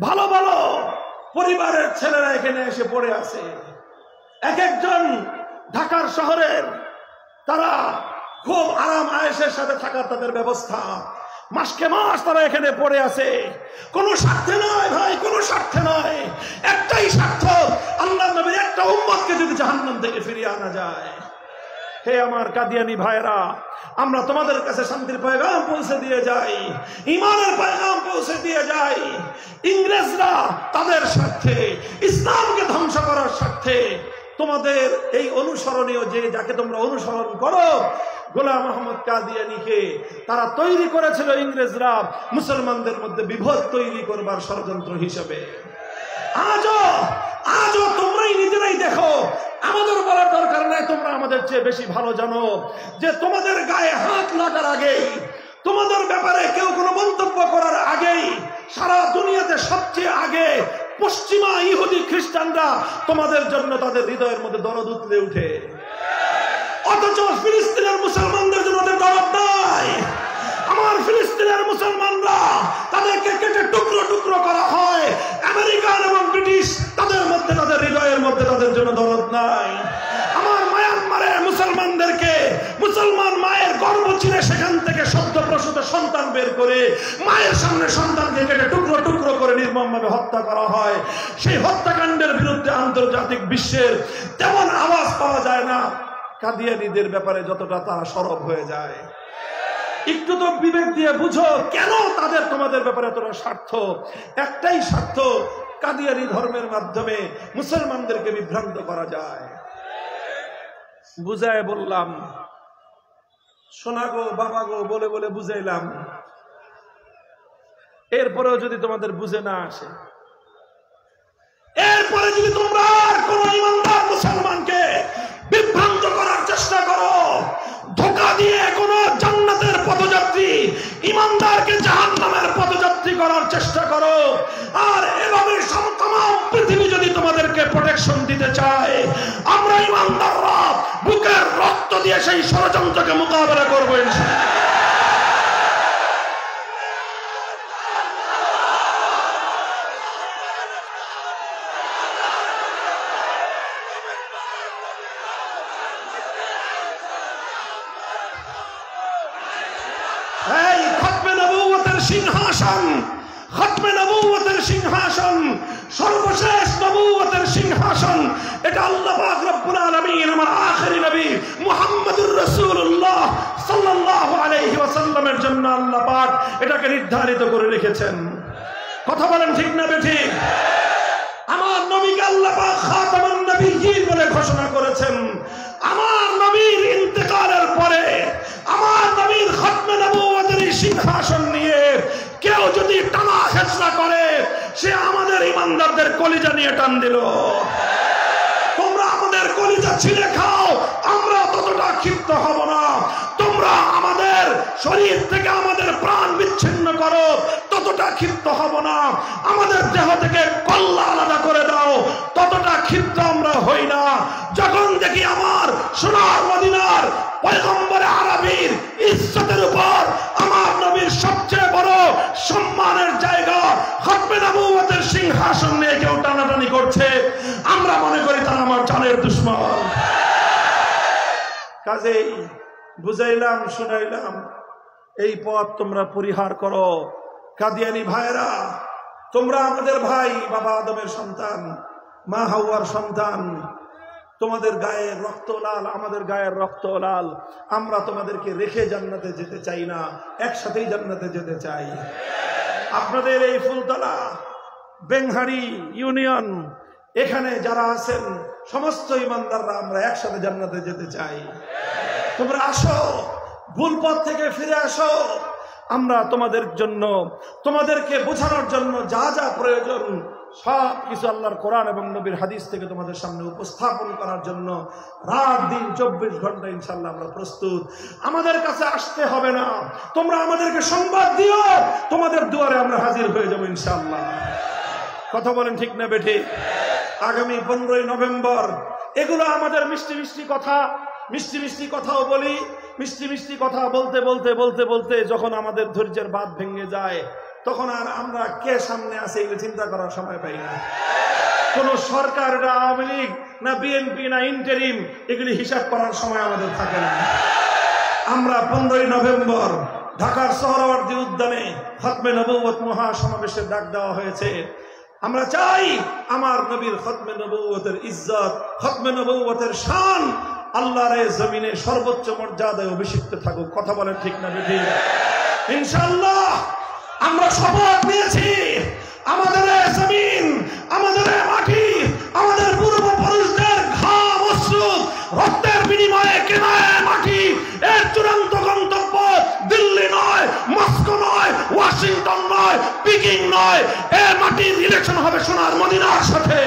ভালো ভালো পরিবারের ছেলেরা এখানে এসে পড়ে আছে। এক একজন ঢাকার শহরের, তারা খুব আরাম আয়েশের সাথে থাকার তাদের ব্যবস্থা, মাসকে মাস তারা এখানে পড়ে আছে। কোনো স্বার্থে নয় ভাই, কোনো স্বার্থে নয়, একটাই স্বার্থ, আল্লাহর নবীর একটা উম্মতকে যদি জাহান্নাম থেকে ফিরিয়ে আনা যায়। হে আমার কাদিয়ানী ভাইরা, আমরা তোমাদের কাছে শান্তির পয়গাম পৌঁছে দিয়ে যাই, ঈমানের পয়গাম পৌঁছে দিয়ে যাই। ইংরেজরা তাদের স্বার্থে, ইসলামকে ধ্বংস করার স্বার্থে তোমাদের এই অনুসরণীয় যে যাকে তোমরা অনুসরণ করো, গোলাম আহমদ কাদিয়ানীকে তারা তৈরি করেছিল ইংরেজরা মুসলমানদের মধ্যে বিভেদ তৈরি করবার ষড়যন্ত্র হিসেবে। আজও তোমরাই নিজেরাই দেখো, আমাদের বলার দরকার নাই, তোমরা আমাদের চেয়ে বেশি ভালো জানো যে তোমাদের গায়ে হাত লাগার আগেই, তোমাদের ব্যাপারে কেউ কোনো মন্তব্য করার আগেই, সারা দুনিয়াতে সবচেয়ে আগে পশ্চিমা ইহুদি খ্রিস্টানরা তোমাদের জন্য তাদের হৃদয়ের মধ্যে দরদ উতলে উঠে। অথচ ফিলিস্তিনের মুসলমানদের জন্য ওদের দরদ নাই। আমার ফিলিস্তিনের মুসলমানরা, তাদেরকে কেটে টুকরো টুকরো করা হয়, আমেরিকান এবং ব্রিটিশ তাদের মধ্যে, তাদের হৃদয়ের মধ্যে তাদের জন্য দরদ নাই। আমার মায়ানমারে মুসলমানদেরকে, মুসলমান মায়ের গর্ভ চিরে সেখান থেকে সদ্যপ্রসূত সন্তান বের করে মায়ের সামনে সন্তানকে কেটে টুকরো টুকরো করে নির্মমভাবে হত্যা করা হয়। সেই হত্যাকাণ্ডের বিরুদ্ধে আন্তর্জাতিক বিশ্বের তেমন আওয়াজ পাওয়া যায় না কাদিয়ানীদের ব্যাপারে যতটা তারা সরব হয়ে যায়। একটু তো বিবেক দিয়ে বুঝো, কেন তাদের তোমাদের ব্যাপারে এতটা স্বার্থ? একটাই স্বার্থ, কাদিয়ানী ধর্মের মাধ্যমে মুসলমানদেরকে বিভ্রান্ত করা যায়। বুঝায় বললাম, শোনা গো বাবা গো বলে বলে বুঝাইলাম, এরপরেও যদি তোমাদের বুঝে না আসে, এরপরে যদি তোমরা আর কোন ইমানদার মুসলমানকে বিভ্রান্ত করার চেষ্টা করো, ধোঁকা দিয়ে কোন জান্নাতের পথযাত্রী ইমানদারকে জাহান্নামের পথযাত্রী করার চেষ্টা করো, আর এভাবে তামাম পৃথিবী যদি তোমাদেরকে প্রোটেকশন দিতে চায়, আমরা ইমানদাররা বুকের রক্ত দিয়ে সেই ষড়যন্ত্রকে মোকাবেলা করবো ইনশাআল্লাহ। এই খতমে নবুয়তের সিংহাসন, খতমে নবুয়তের সিংহাসন, সর্বশেষ নবুয়তের সিংহাসন, এটা আল্লাহ পাক রব্বুল আলামিন আমার আখেরি নবী মুহাম্মদুর রাসূলুল্লাহ সাল্লাল্লাহু আলাইহি ওয়াসাল্লামের জন্য আল্লাহ পাক এটাকে নির্ধারিত করে রেখেছেন। কথা বলেন ঠিক না বেঠিক? আমার নবীকে আল্লাহ পাক খাতামুন নবিয়্যিন বলে ঘোষণা করেছেন। আমার নবীর ইন্তেকালের পরে আমার নবীর খতমে নবুয়তের সিংহাসন নিয়ে কেউ যদি টানা হেঁচড়া করে, সে আমাদের ইমানদারদের কলিজা নিয়ে টান দিল। তোমরা আমাদের কলিজা ছিঁড়ে খাও, আমরা ততটা ক্ষিপ্ত হব না। তোমরা আমাদের শরীর থেকে আমাদের প্রাণ বিচ্ছিন্ন করো, ততটা ক্ষিপ্ত হব না। আমাদের দেহ থেকে কল্লা আলাদা করে দাও, ততটা ক্ষিপ্ত আমরা হই না। যখন দেখি আমার সোনার মদিনার পয়গম্বরে আরবীর ইজ্জতের উপর আমার নবীর সবচেয়ে বড় সম্মানের জায়গা খতমে নবুয়তের সিংহাসন নিয়ে কেউ টানাটানি করছে, আমরা মনে করি তারা আমার জানের দুশমন। কাজেই বুঝাইলাম, শুনাইলাম, এই পথ তোমরা পরিহার করো। কাদিয়ানী ভাইরা, তোমরা আমাদের ভাই, বাবা আদমের সন্তান, মা হাওয়ার সন্তান, তোমাদের গায়ের রক্ত লাল, আমাদের গায়ের রক্ত লাল। আমরা তোমাদেরকে রেখে জান্নাতে যেতে চাই না, একসাথেই জান্নাতে যেতে চাই। আপনাদের এই ফুলতলা বেংহারি ইউনিয়ন এখানে যারা আছেন সমস্ত ইমানদাররা আমরা একসাথে জান্নাতে যেতে চাই। তোমরা আসো, ভুল পথ থেকে ফিরে আসো। আমরা তোমাদের জন্য, তোমাদেরকে বোঝানোর জন্য যা যা প্রয়োজন সব কিছু আল্লাহর কোরআন এবং নবীর হাদিস থেকে তোমাদের সামনে উপস্থাপন করার জন্য রাত দিন 24 ঘন্টা ইনশাআল্লাহ আমরা প্রস্তুত। আমাদের কাছে আসতে হবে না, তোমরা আমাদেরকে সংবাদ দিও, তোমাদের দুয়ারে আমরা হাজির হয়ে যাব ইনশাআল্লাহ। কথা বলেন ঠিক না বেঠিক? আগামী 15ই নভেম্বর এগুলো আমাদের মিষ্টি মিষ্টি কথা, মিষ্টি মিষ্টি কথাও বলি। মিষ্টি মিষ্টি কথা বলতে বলতে বলতে বলতে যখন আমাদের ধৈর্যের বাঁধ ভেঙে যায় তখন আর আমরা কে সামনে আছে এগুলো চিন্তা করার সময় পাই না। কোন সরকার, না আওয়ামী লীগ, না বিএনপি, না ইন্টারিম, এগুলি হিসাব করার সময় আমাদের থাকে না। আমরা 15ই নভেম্বর ঢাকার সোহরাওয়ার্দী উদ্যানে খতমে নবুয়ত মহাসমাবেশের ডাক দেওয়া হয়েছে। আমরা চাই আমার নবীর খতমে নবুয়তের ইজ্জত, খতমে নবুয়তের শান আল্লাহর এই জমিনে সর্বোচ্চ মর্যাদায় অভিষিক্ত থাকুক। কথা বলেন ঠিক না বেঠিক? ইনশাআল্লাহ আমরা শপথ নিয়েছি, আমাদের এই জমিন, আমাদের এই মাটি, আমাদের পূর্বপুরুষদের ঘাম, অশ্রু, রক্তের বিনিময়ে কেনা মাটি, এর চূড়ান্ত গন্তব্য দিল্লি নয়, মস্কো নয়, ওয়াশিংটন নয়, পিকিং নয়, এই মাটির ইলেকশন হবে সোনার মদিনার সাথে।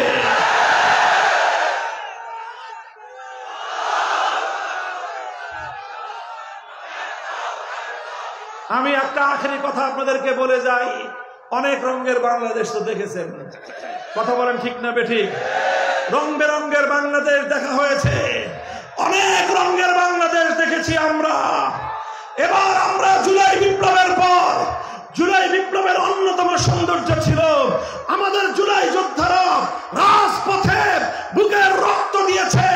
আমি একটা আখেরি কথা আপনাদেরকে বলে যাই, অনেক রঙের বাংলাদেশ তো দেখেছেন। কথা বলেন ঠিক না বেঠিক? রং বেরঙ্গের বাংলাদেশ দেখা হয়েছে, অনেক রঙের বাংলাদেশ দেখেছি আমরা। এবার আমরা জুলাই বিপ্লবের পর, জুলাই বিপ্লবের অন্যতম সৌন্দর্য ছিল আমাদের জুলাই যোদ্ধারা রাজপথে বুকের রক্ত দিয়েছে,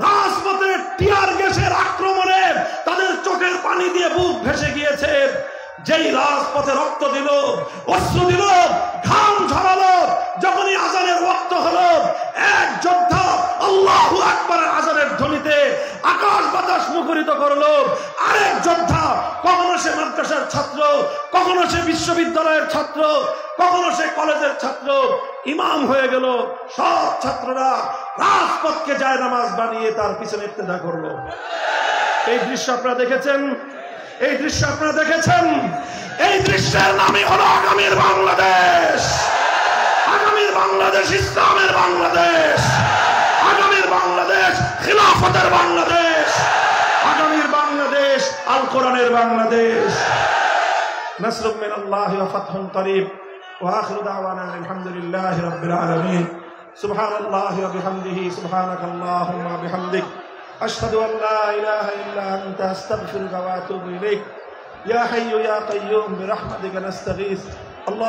রাজপথে টিয়ার গ্যাসের আক্রমণে তাদের চোখের পানি দিয়ে বুক ভেসে গিয়েছে। যেই রাজপথে রক্ত দিল, অশ্রু দিল, ঘাম ঝরালো, যখনই আজানের ওয়াক্ত হলো, এক যোদ্ধা আল্লাহু আকবারের আজানের ধ্বনিতে আকাশ বাতাস মুখরিত করলো। আরেক যোদ্ধা, কখনো সে মাদ্রাসার ছাত্র, কখনো সে বিশ্ববিদ্যালয়ের ছাত্র, কখনো সে কলেজের ছাত্র, ইমাম হয়ে গেল। সব ছাত্ররা রাজপথকে জায়নামাজ বানিয়ে তার পিছনে ইক্তেদা করলো। এই দৃশ্য আপনারা দেখেছেন, এই দৃশ্য আপনারা দেখেছেন। এই দৃশ্যের নামই হলো আগামীর বাংলাদেশ। আগামীর বাংলাদেশ ইসলামের বাংলাদেশ, আগামীর বাংলাদেশ খিলাফতের বাংলাদেশ, আগামীর বাংলাদেশ আল কোরআনের বাংলাদেশ। নাসরুম মিনাল্লাহি ওয়া ফাতহুন করিব ওয়া আখিরু দাওয়ানা আলহামদুলিল্লাহি রাব্বিল আলামিন। সুবহানাল্লাহি ওয়া বিহামদিহি, সুবহানাকাল্লাহুম্মা ওয়া বিহামদিক, আশহাদু আন লা ইলাহা ইল্লা আনতা আস্তাগফিরুকা ওয়া আতুবু ইলাইক। ইয়া হাইয়্যু ইয়া কাইয়্যুম বিরহমাতিকা নাস্তাগীথ। আল্লাহ